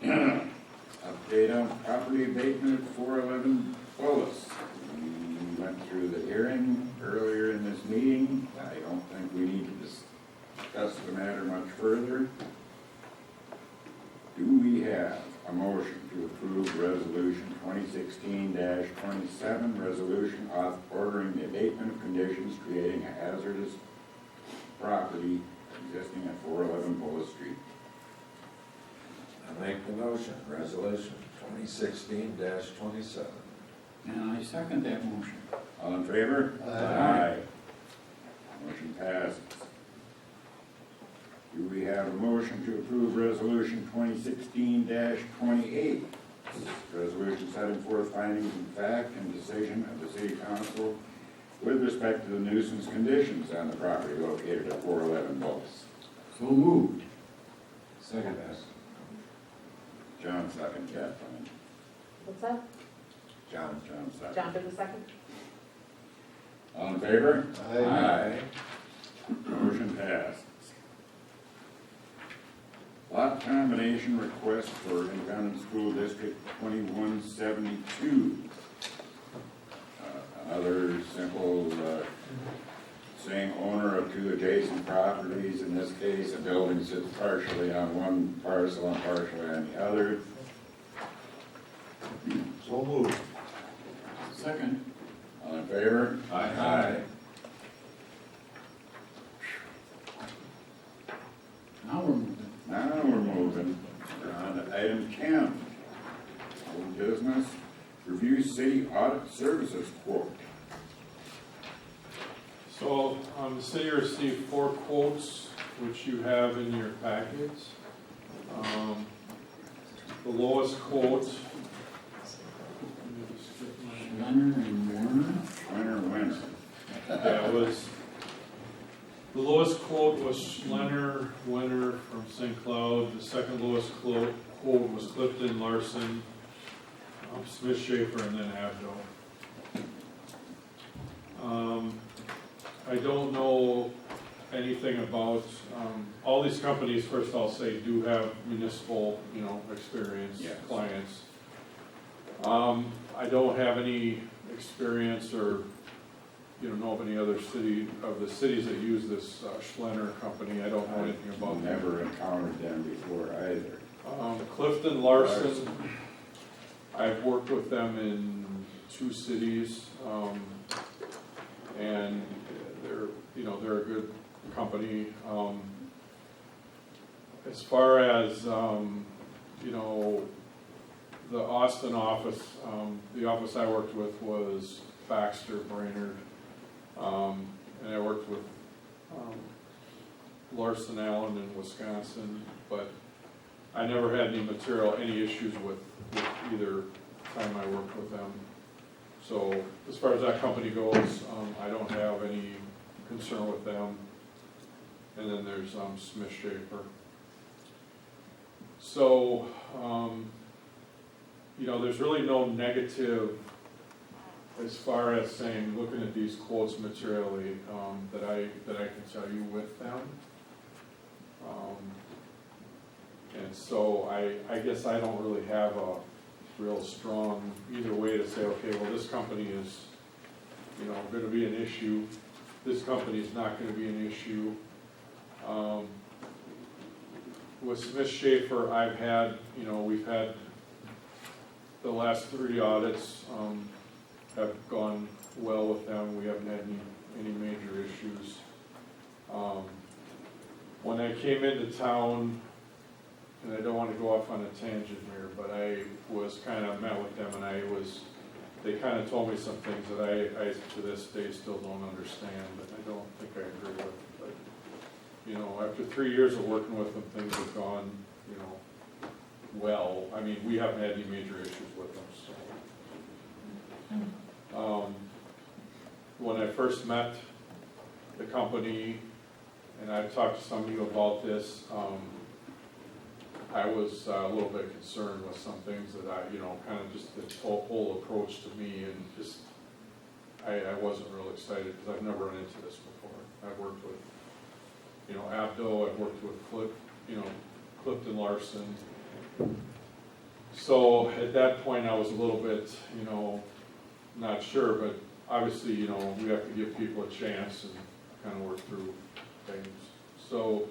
Update on property abatement at 411 Willis. We went through the hearing earlier in this meeting. I don't think we need to discuss the matter much further. Do we have a motion to approve resolution 2016-27, resolution ordering the abatement of conditions creating a hazardous property existing at 411 Willis Street? I make the motion, resolution 2016-27. And I second that motion. All in favor? Aye. Motion passes. Do we have a motion to approve resolution 2016-28? Resolution setting forth findings and fact and decision of the city council with respect to the nuisance conditions on the property located at 411 Willis. So moved. Second. John second, Kathleen. What's that? John. John second. John did the second? All in favor? Aye. Motion passed. Lot combination request for Independent School District 2172. Another simple, same owner of two adjacent properties. In this case, a building sits partially on one parcel and partially on the other. So moved. Second. All in favor? Aye. Now we're moving. Now we're moving on to item 10. Old business, review city audit services quote. So, the city received 4 quotes, which you have in your packets. The lowest quote, let me just get my- Leonard and Warner. Winner wins. yeah, it was, the lowest quote was Schlenner Winter from St. Cloud. The second lowest quote was Clifton Larson, Smith Schaefer, and then Abdo. I don't know anything about, all these companies, first I'll say, do have municipal, experience, Yes. clients. I don't have any experience or, know of any other of the cities that use this Schlenner company. I don't know anything about I've them. never encountered them before either. Clifton Larson, I've worked with them in 2 cities, and they're a good company. As far as, the Austin office, the office I worked with was Baxter Brainerd, and I worked with Larson Allen in Wisconsin, but I never had any issues with either time I worked with them. So as far as that company goes, I don't have any concern with them. And then there's Smith Schaefer. So, there's really no negative as far as saying, looking at these quotes materially, that I can tell you with them. And so I guess I don't really have a real strong either way to say, okay, well, this company is, going to be an issue. This company is not going to be an issue. With Smith Schaefer, we've had the last 3 audits have gone well with them. We haven't had any major issues. When I came into town, and I don't want to go off on a tangent here, but I was kind of met with them, and they kind of told me some things that I to this day still don't understand, but I don't think I agree with. But, after 3 years of working with them, things have gone, well. I mean, we haven't had any major issues with them, so. When I first met the company, and I've talked to some of you about this, I was a little bit concerned with some things that kind of just the whole approach to me, and just, I wasn't real excited, because I've never run into this before. I've worked with, Abdo, I've worked with Clifton Larson. So at that point, I was a little bit, not sure, but obviously, we have to give people a chance and kind of work through things. So,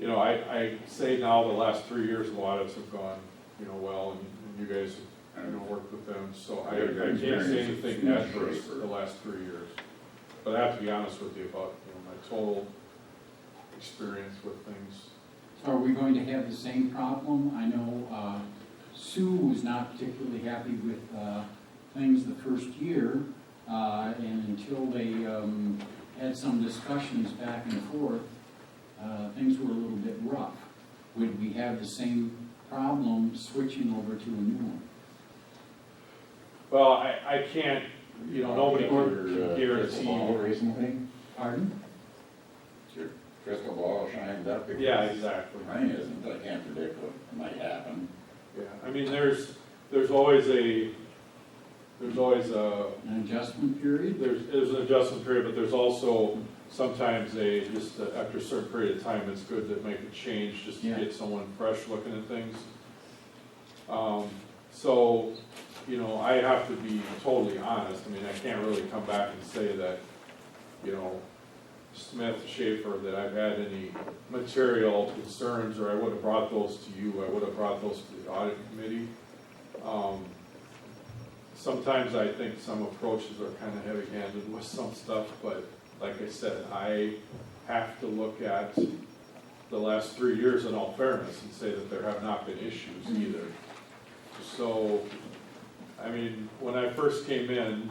I say now the last 3 years of audits have gone, well, and you guys have, worked with them, so I can't say anything adverse for the last 3 years. But I have to be honest with you about, my total experience with things. Are we going to have the same problem? I know Sue was not particularly happy with things the first year, and until they had some discussions back and forth, things were a little bit rough. Would we have the same problem switching over to a new one? Well, I can't, nobody can guarantee. Recently, Pardon? your crystal ball shined up. Because Yeah, exactly. mine isn't. I can't predict what might happen. Yeah, I mean, there's always an An adjustment period? there's an adjustment period, but there's also sometimes after a certain period of time, it's good to make a change just to Yeah. get someone fresh looking at things. So, I have to be totally honest. I mean, I can't really come back and say that, Smith, Schaefer, that I've had any material concerns, or I would have brought those to you, I would have brought those to the audit committee. Sometimes I think some approaches are kind of heavy-handed with some stuff, but like I said, I have to look at the last 3 years in all fairness and say that there have not been issues either. So, I mean, when I first came in,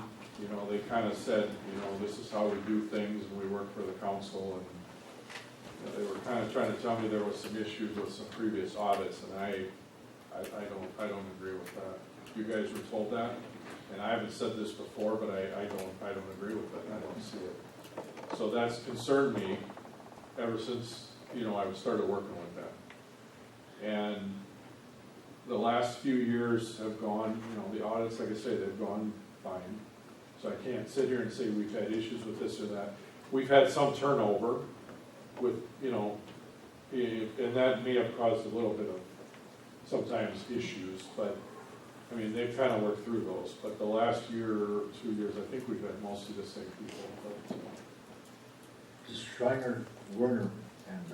they kind of said, this is how we do things, and we work for the council, and they were kind of trying to tell me there was some issues with some previous audits, and I don't agree with that. You guys were told that, and I haven't said this before, but I don't agree with it. I don't see it. So that's concerned me ever since I started working with them. And the last few years have gone, the audits, like I say, they've gone fine. So I can't sit here and say we've had issues with this or that. We've had some turnover with, and that may have caused a little bit of sometimes issues, but I mean, they've kind of worked through those, but the last year or 2 years, I think we've had mostly the same people. But, Does Schreiner, Werner, and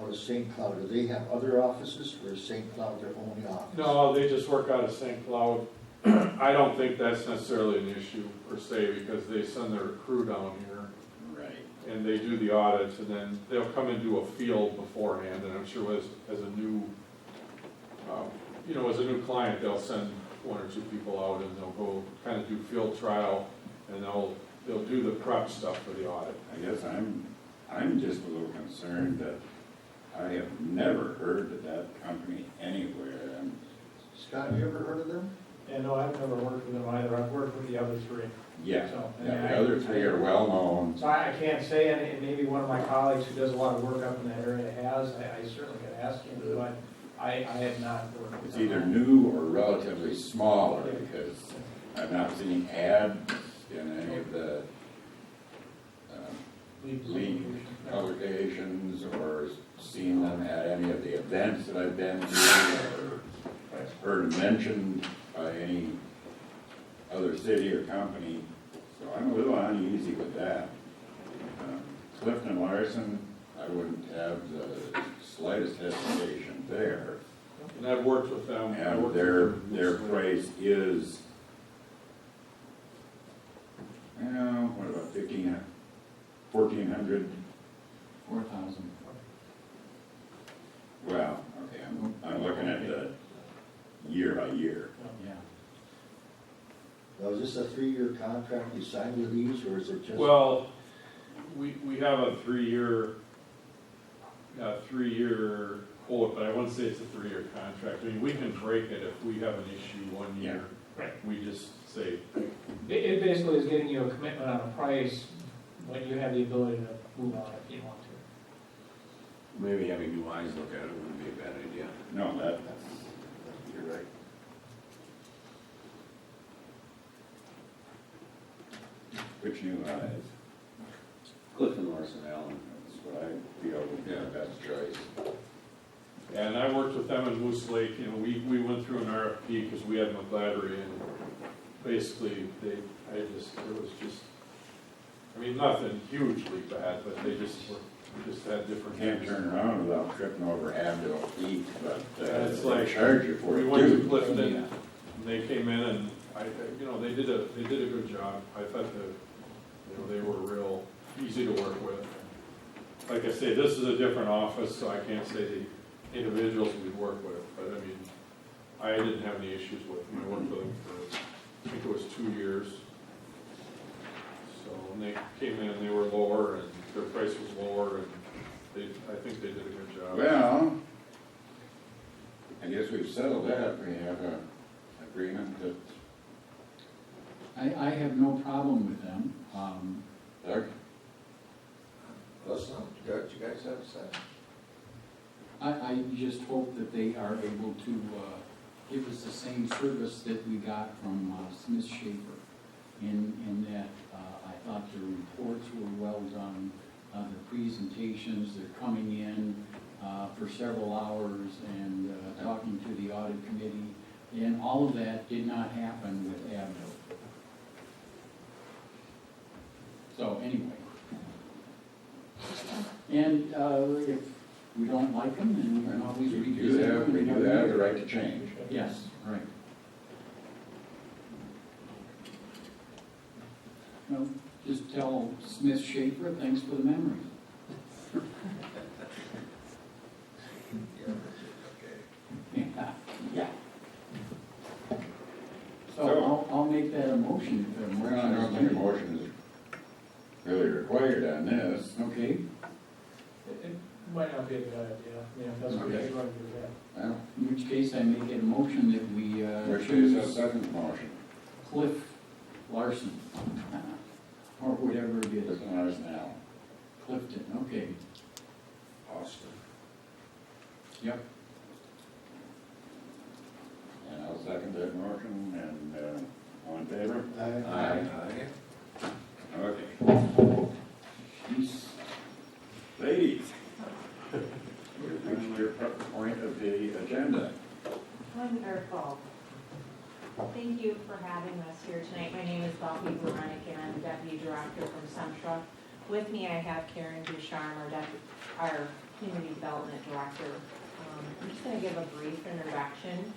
out of St. Cloud, do they have other offices, or is St. Cloud their only office? No, they just work out of St. Cloud. I don't think that's necessarily an issue per se, because they send their crew down here Right. and they do the audits, and then they'll come and do a field beforehand, and I'm sure as a new, as a new client, they'll send 1 or 2 people out and they'll go kind of do field trial, and they'll do the prep stuff for the audit. I guess I'm just a little concerned that I have never heard of that company anywhere. And Scott, you ever heard of them? And no, I've never worked with them either, I've worked with the other three. yeah, So, yeah, the other three are well known. So I can't say, and maybe one of my colleagues who does a lot of work up in that area has, I certainly could ask him, but I have not worked with It's them. either new or relatively smaller, because I've not seen ads in any of the league publications or seen them at any of the events that I've been to, or heard mentioned by any other city or company, so I'm a little uneasy with that. Clifton Larson, I wouldn't have the slightest hesitation there. And I've worked with them. I And worked their with them price is, what about 1,400? 4,000. Well, okay, I'm looking at the year by year. Yeah. Now, is this a 3-year contract you signed with these, or is it just? Well, we have a 3-year quote, but I wouldn't say it's a 3-year contract. I mean, we can break it if we have an issue 1 year. Right. We just say, It basically is giving you a commitment on a price, when you have the ability to move on if you want to. Maybe having new eyes look at it wouldn't be a bad idea. No, you're right. Which new eyes? Clifton Larson Allen. That's what I feel would be the best choice. and I worked with them in Moose Lake, we went through an RFP because we had McGladdery, and basically, it was just, I mean, nothing hugely bad, but they just had different. Can't turn around without tripping over Abdul feet, but It's they like, charge you for we it went to too. Clifton, and they came in and they did a good job. I thought that, they were real easy to work with. Like I say, this is a different office, so I can't say the individuals we work with, but I mean, I didn't have any issues with them. I worked with them for, I think it was 2 years. So, when they came in, they were lower, and their price was lower, and I think they did a good job. Well, I guess we've settled that. We have an agreement that, I have no problem with them. Doug? Listen, what you guys have to say. I just hope that they are able to give us the same service that we got from Smith Schaefer, in that I thought their reports were well done, their presentations, they're coming in for several hours and talking to the audit committee, and all of that did not happen with Abdo. So anyway. And if we don't like them, then we can always We revisit them. do have the right to change. Yes, right. Well, just tell Smith Schaefer, thanks for the memories. Yeah. So I'll make that a motion if a Well, I motion don't is think a made. motion is really required on this. Okay, It might not be a good idea, if that's what Okay. you want to do that. Well, in which case I make it a motion that we which is a choose second motion. Cliff Larson, or whatever it is. Listen to us now. Clifton, okay. Austin. Yep. And I'll second that motion, and all in favor? Aye. Okay. Jeez. Ladies, we've reached your point of the agenda. Wonderful. Thank you for having us here tonight. My name is Bobby Veronic, and I'm the Deputy Director from Centra. With me, I have Karen Ducharme, our Community Development Director. I'm just going to give a brief introduction,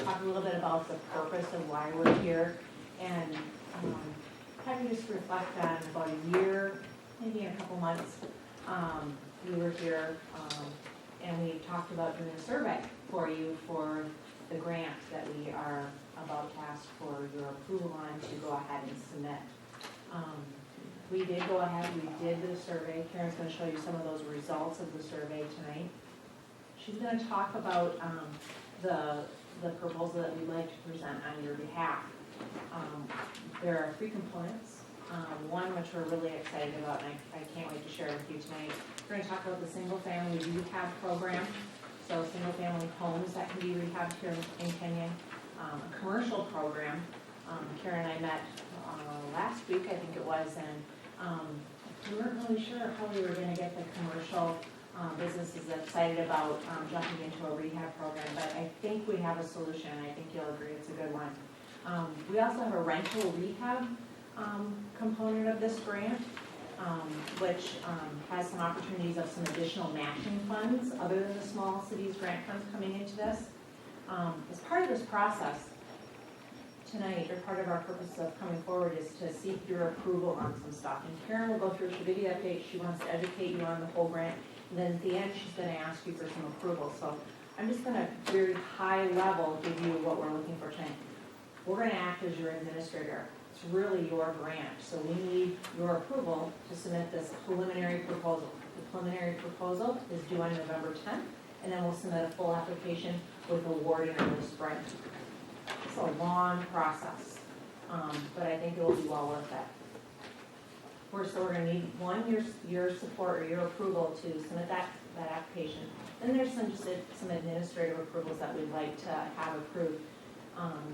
talk a little bit about the purpose of why we're here, and kind of just reflect on about a year, maybe in a couple months, we were here, and we talked about doing a survey for you for the grant that we are about to ask for your approval on to go ahead and submit. We did go ahead, we did the survey. Karen's going to show you some of those results of the survey tonight. She's going to talk about the proposal that we'd like to present on your behalf. There are 3 components. One which we're really excited about, and I can't wait to share with you tonight. We're going to talk about the single-family rehab program. So single-family homes that can be rehabbed here in Kenyon. A commercial program. Karen and I met last week, I think it was, and we weren't really sure how we were going to get the commercial businesses excited about jumping into a rehab program, but I think we have a solution. I think you'll agree it's a good one. We also have a rental rehab component of this grant, which has some opportunities of some additional matching funds other than the small cities grant funds coming into this. As part of this process tonight, or part of our purpose of coming forward, is to seek your approval on some stuff. And Karen will go through, she'll give you the update, she wants to educate you on the whole grant, and then at the end she's going to ask you for some approval. So I'm just going to very high level give you what we're looking for tonight. We're going to act as your administrator. It's really your grant, so we need your approval to submit this preliminary proposal. The preliminary proposal is due on November 10th, and then we'll submit a full application with award in early spring. It's a long process, but I think it will be well worth it. So we're going to need, one, your support or your approval to submit that application. Then there's some administrative approvals that we'd like to have approved,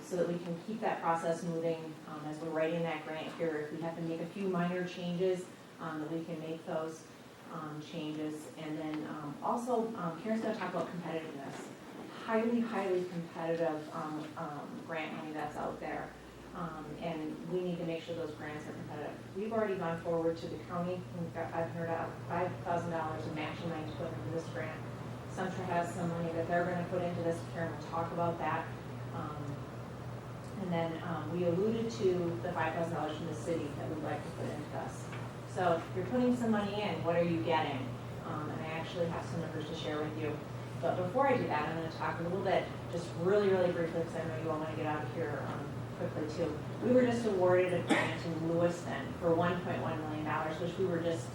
so that we can keep that process moving as we're writing that grant here. If we have to make a few minor changes, that we can make those changes. And then also, Karen's going to talk about competitiveness. Highly, highly competitive grant money that's out there. And we need to make sure those grants are competitive. We've already gone forward to the county. We've got $5,000 in matching money to put into this grant. Centra has some money that they're going to put into this. Karen will talk about that. And then we alluded to the $5,000 from the city that we'd like to put into this. So if you're putting some money in, what are you getting? And I actually have some numbers to share with you. But before I do that, I'm going to talk a little bit, just really, really briefly, because I know you all want to get out of here quickly too. We were just awarded a grant in Lewiston for $1.1 million, which we were just,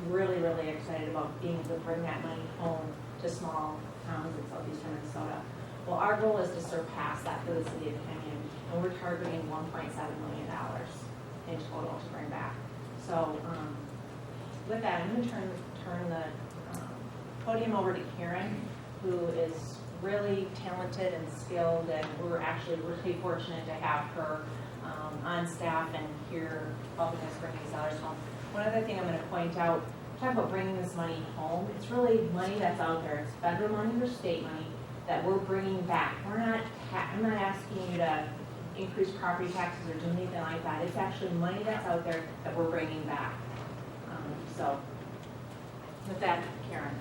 really, really excited about being able to bring that money home to small towns in southeastern Minnesota. Well, our goal is to surpass that for the city of Kenyon, and we're targeting $1.7 million in total to bring back. So with that, I'm going to turn the podium over to Karen, who is really talented and skilled, and we're actually really fortunate to have her on staff and here helping us bring these dollars home. One other thing I'm going to point out, talk about bringing this money home. It's really money that's out there. It's federal money or state money that we're bringing back. I'm not asking you to increase property taxes or do anything like that. It's actually money that's out there that we're bringing back. So with that, Karen.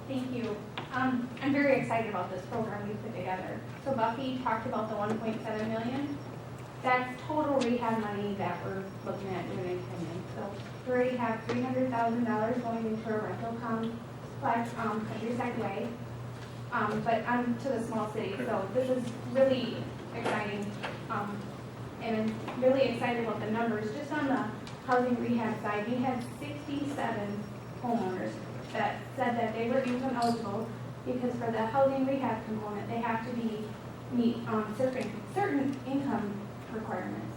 Thank you. I'm very excited about this program you put together. So Buffy talked about the $1.7 million. That's total rehab money that we're looking at doing in Kenyon. So we already have $300,000 going into a rental complex, Countryside Way, but to the small city. So this is really exciting, and I'm really excited about the numbers. Just on the housing rehab side, we had 67 homeowners that said that they were income eligible because for the housing rehab component, they have to meet certain income requirements.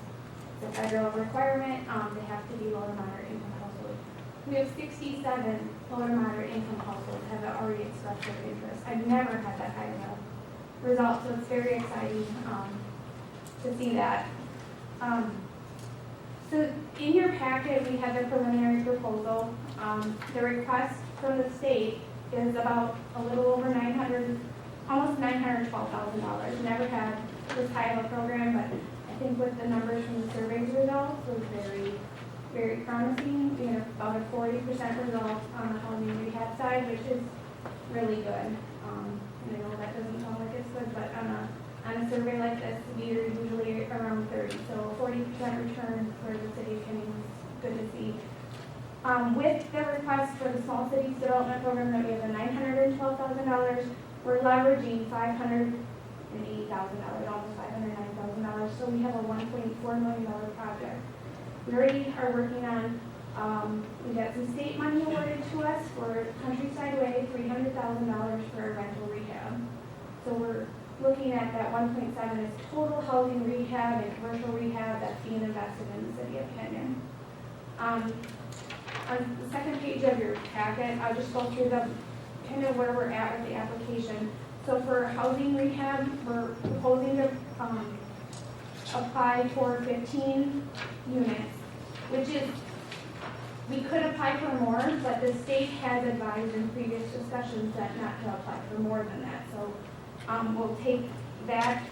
It's a federal requirement, they have to be low to moderate income households. We have 67 low to moderate income households have already expressed their interest. I've never had that high of a result, so it's very exciting to see that. So in your packet, we have the preliminary proposal. The request from the state is about a little over almost $912,000. Never had this high of a program, but I think with the numbers from the survey's results was very, very promising. We had about a 40% result on the housing rehab side, which is really good. And I know that doesn't sound like it's good, but on a survey like this, we are usually around 30, so 40% return for the city of Kenny was good to see. With the request for the Small Cities Development Program that we have a $912,000, we're leveraging $580,000, almost $509,000, so we have a $1.4 million project. We already are working on, we got some state money awarded to us for Countryside Way, $300,000 for a rental rehab. So we're looking at that 1.7 as total housing rehab and commercial rehab that's being invested in the city of Kenyon. On the second page of your packet, I'll just go through the kind of where we're at with the application. So for housing rehab, we're proposing to apply for 15 units, which is, we could apply for more, but the state has advised in previous discussions that not to apply for more than that. So we'll take that.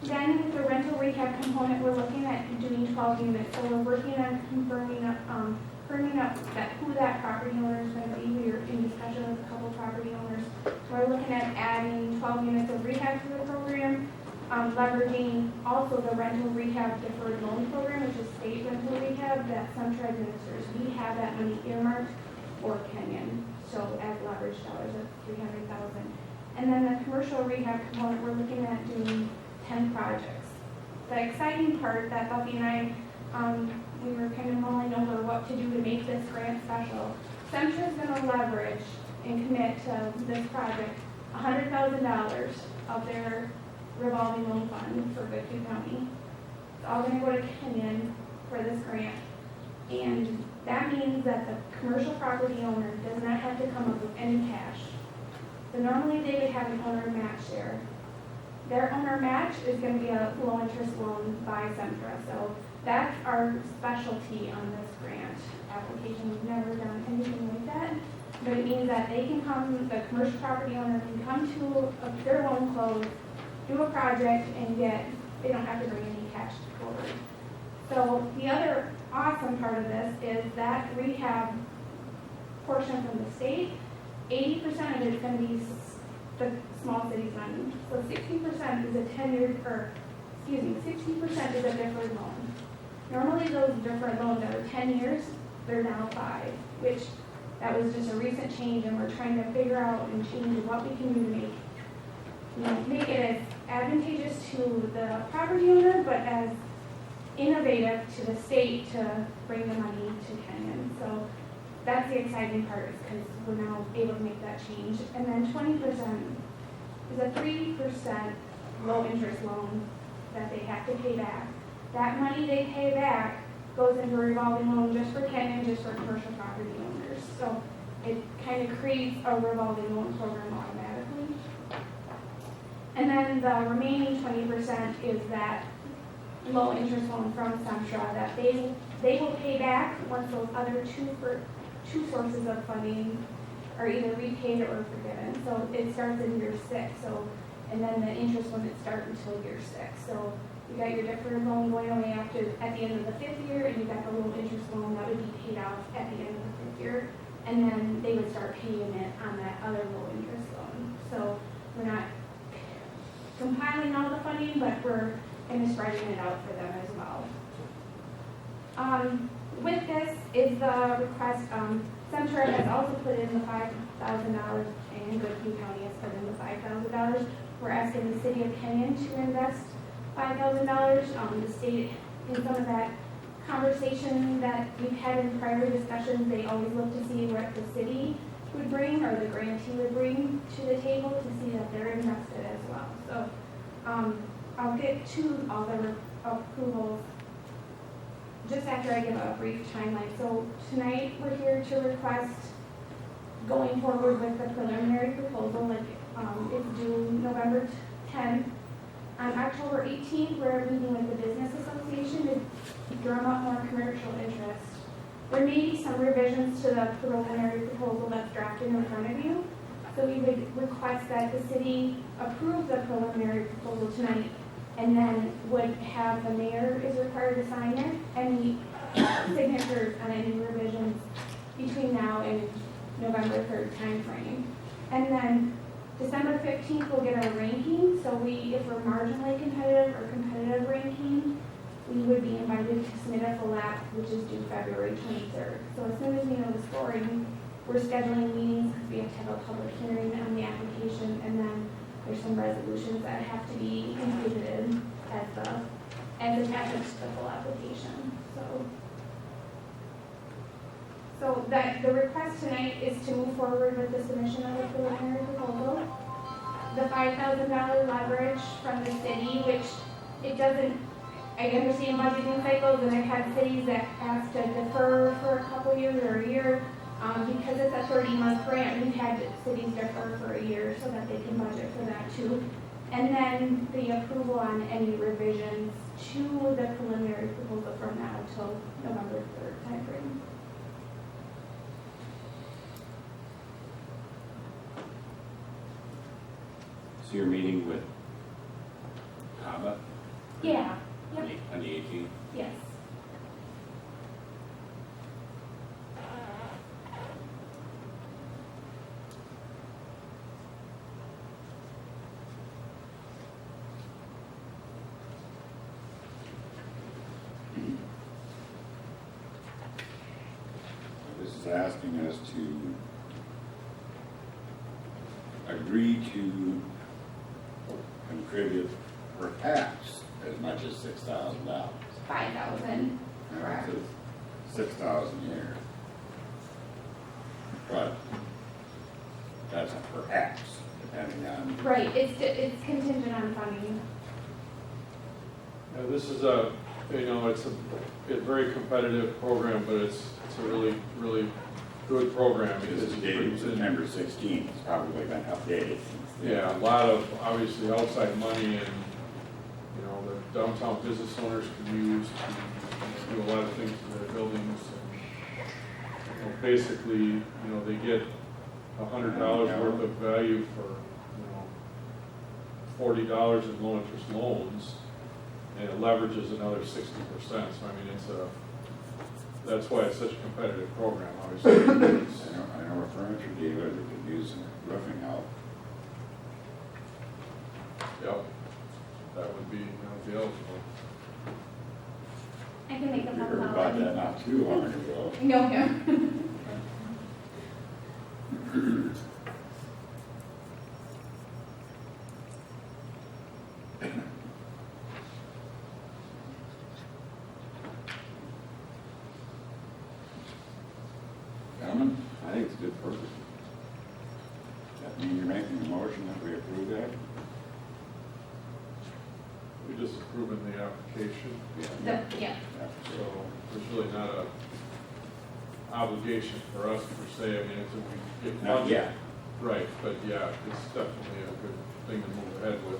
Then with the rental rehab component, we're looking at doing 12 units. So we're working on firming up that who that property owner is going to be. We are in discussion with a couple property owners. So we're looking at adding 12 units of rehab to the program, leveraging also the rental rehab deferred loan program, which is state rental rehab that Centra administers. We have that money earmarked for Kenyon, so as leverage dollars of $300,000. And then the commercial rehab component, we're looking at doing 10 projects. The exciting part that Buffy and I, we were kind of mulling over what to do to make this grant special. Centra is going to leverage and commit to this project $100,000 of their revolving loan fund for Goodhue County. It's all going to go to Kenyon for this grant. And that means that the commercial property owner does not have to come up with any cash. So normally they would have an owner match there. Their owner match is going to be a low interest loan by Centra. So that's our specialty on this grant application. We've never done anything like that. But it means that they can come, the commercial property owner can come to their loan close, do a project, and they don't have to bring any cash forward. So the other awesome part of this is that rehab portion from the state, 80% of it is going to be the small cities money. So 60% is a 60% is a deferred loan. Normally those deferred loans that are 10 years, they're now 5, which that was just a recent change, and we're trying to figure out and change what we can do to make it as advantageous to the property owner, but as innovative to the state to bring the money to Kenyon. So that's the exciting part, is because we're now able to make that change. And then 20% is a 3% low interest loan that they have to pay back. That money they pay back goes into a revolving loan just for Kenyon, just for commercial property owners. So it kind of creates a revolving loan program automatically. And then the remaining 20% is that low interest loan from Centra that they will pay back once those other two sources of funding are either repaid or forgiven. So it starts in year 6. So, and then the interest wouldn't start until year 6. So you got your deferred loan going away at the end of the 5th year, and you got the low interest loan that would be paid off at the end of the 5th year, and then they would start paying it on that other low interest loan. So we're not compiling all the funding, but we're kind of spreading it out for them as well. With this is the request. Centra has also put in the $5,000, and Goodhue County has put in the $5,000. We're asking the city of Kenyon to invest $5,000. The state, in some of that conversation that we've had in prior discussions, they always look to see what the city would bring or the grantee would bring to the table to see that they're invested as well. So I'll get to all the approvals just after I give a brief timeline. So tonight we're here to request going forward with the preliminary proposal. It's due November 10th. On October 18th, we're meeting with the Business Association to drum up more commercial interest. There may be some revisions to the preliminary proposal that's drafted in front of you. So we would request that the city approve the preliminary proposal tonight, and then would have the mayor is required to sign it, any signatures on any revisions between now and November 3rd timeframe. And then December 15th, we'll get our ranking, so if we're marginally competitive or competitive ranking, we would be invited to submit a full app, which is due February 23rd. So as soon as we know the scoring, we're scheduling meetings, because we have to have a public hearing on the application, and then there's some resolutions that have to be included as attachments to the full application, So that, the request tonight is to move forward with the submission of the preliminary proposal. The $5,000 leverage from the city, which it doesn't, I understand budgeting cycles, and I've had cities that ask to defer for a couple years or a year. Because it's a 30-month grant, we've had cities defer for a year so that they can budget for that too. And then the approval on any revisions to the preliminary proposal from now till November 3rd timeframe. So you're meeting with Kava Yeah, on yep, the 18th? yes. This is asking us to agree to contribute perhaps as much as $6,000. 5,000, correct. $6,000 a year. But that's a perhaps, depending on, Right, it's contingent on funding. Yeah, this is a, it's a very competitive program, but it's a really, really good program. this because is it dated brings in- September 16th, it's probably been updated since then. Yeah, a lot of, obviously, outside money and, the downtown business owners can use to do a lot of things to their buildings. And basically, they get $100 worth of value for, $40 in low interest loans, and it leverages another 60%. So, I mean, that's why it's such a competitive program, obviously. I know a furniture dealer that could use roofing help. Yep, that would be eligible. I can make a You phone heard call. about that not too long ago. No, no. Gentlemen, I think it's a good program. that mean you're making a motion that we approve that? We're just approving the application, Yeah. so there's really not a obligation for us per se. I mean, it's if we get Not funded. yet. Right, but yeah, it's definitely a good thing to move ahead with.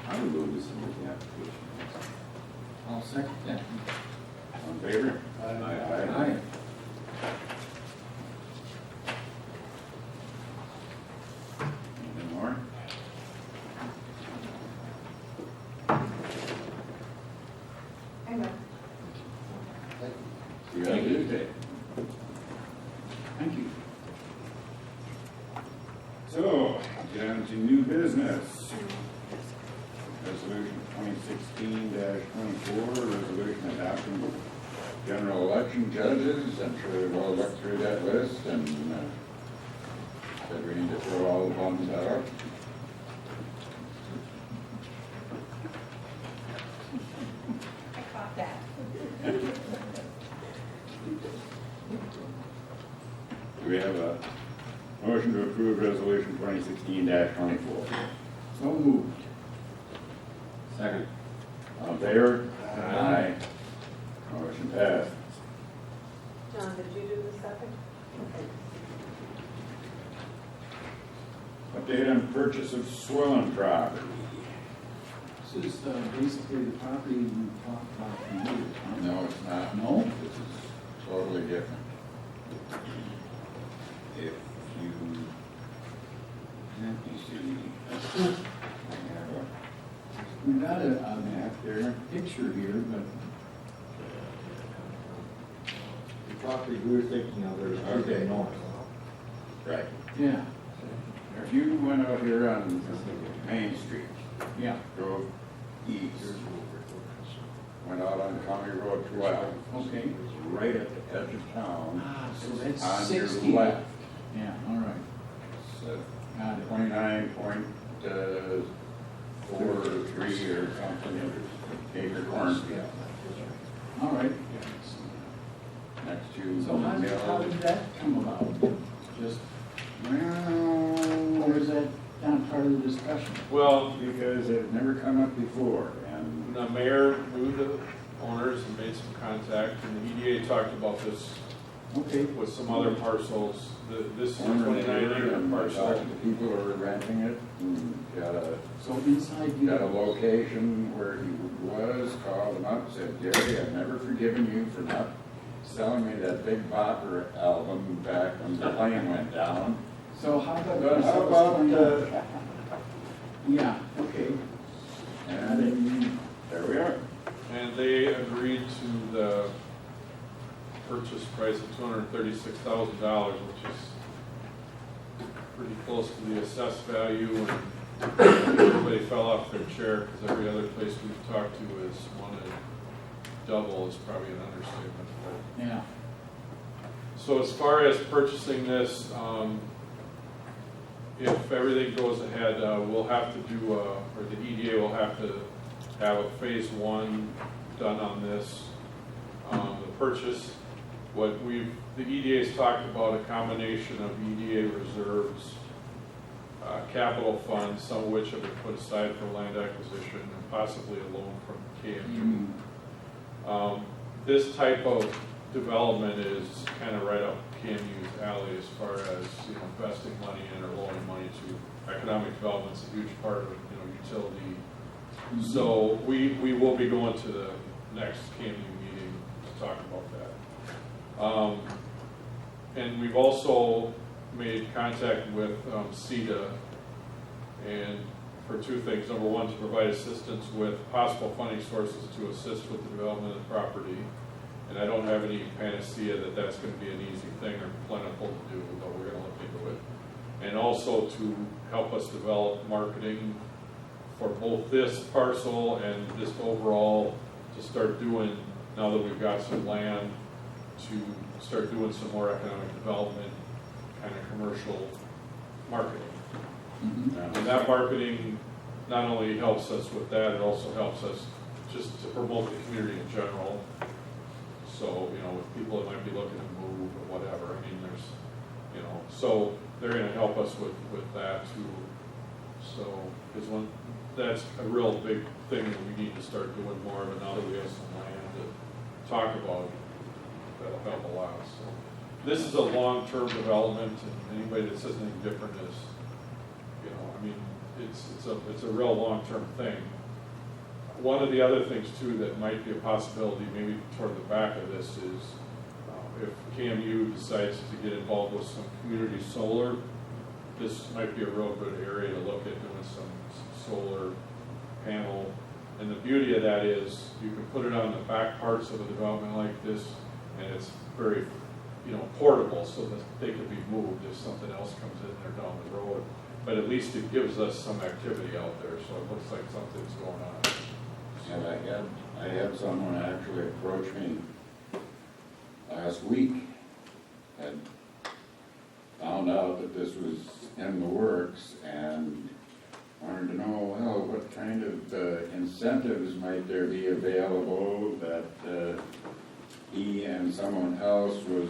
I would move this into the application. I'll second that. All in favor? Aye. Anything more? I know. See you on Tuesday. Thank you. So, get on to new business. Resolution 2016-24, resolution adopting general election judges. I'm sure we've all looked through that list and said we need to throw all the ones out. I caught that. Do we have a motion to approve resolution 2016-24? So moved. Second. All in favor? Aye. Motion passed. John, did you do the second? Update on purchase of Swellen property. This is basically the property we talked about for years, huh? No, it's not. No? This is totally different. If let me see. We got a map there, picture here, but The property we were thinking of, there's Okay. north. Right. yeah, If you went out here on Main Street, yeah, drove east, went out on County Road 12, okay. it's right at the edge of town, Ah, so that's on your 60. left. Yeah, all right, It's, got it. 29.43 or something, acre cornfield, All right. next to So how Mill. did that come about? Just, or Well, is that not part of the discussion? Well, because it never come up before, and the mayor knew the owners and made some contact, and the EDA talked about this Okay, with some other parcels. This is a former 29 neighbor, acre and I parcel. talked to the people who were renting it, and so inside you. got a location where he was, called him up, said, Gary, I've never forgiven you for not selling me that Big Bopper album back when the plane went down. So how about? But how about, Yeah, okay. and there we are. And they agreed to the purchase price of $236,000, which is pretty close to the assessed value, and everybody fell off their chair, because every other place we've talked to is wanted double is probably an understatement. But Yeah, so as far as purchasing this, if everything goes ahead, we'll have to do, or the EDA will have to have a phase one done on this. The purchase, the EDA's talked about a combination of EDA reserves, capital funds, some of which have been put aside for land acquisition, and possibly a loan from KMU. This type of development is kind of right up KMU's alley as far as, investing money in or loaning money to economic development's a huge part of, utility. So we will be going to the next KMU meeting to talk about that. And we've also made contact with CEDA, and for two things. Number one, to provide assistance with possible funding sources to assist with the development of the property. And I don't have any panacea that that's going to be an easy thing or plentiful to do, but we're going to look into it. And also to help us develop marketing for both this parcel and just overall to start doing, now that we've got some land, to start doing some more economic development, kind of commercial marketing. And that marketing not only helps us with that, it also helps us just to promote the community in general. So, with people that might be looking to move or whatever, so they're gonna help us with that too. So, because that's a real big thing that we need to start doing more of it now that we have some land to talk about. That'll help a lot, so. This is a long-term development, and anybody that says anything different is, it's a real long-term thing. One of the other things too that might be a possibility, maybe toward the back of this, is if KMU decides to get involved with some community solar, this might be a real good area to look at doing some solar panel. And the beauty of that is you can put it on the back parts of a development like this, and it's very, portable, so that they can be moved if something else comes in there down the road. But at least it gives us some activity out there, so it looks like something's going on. And I had someone actually approach me last week, had found out that this was in the works, and wanted to know, well, what kind of incentives might there be available that he and someone else was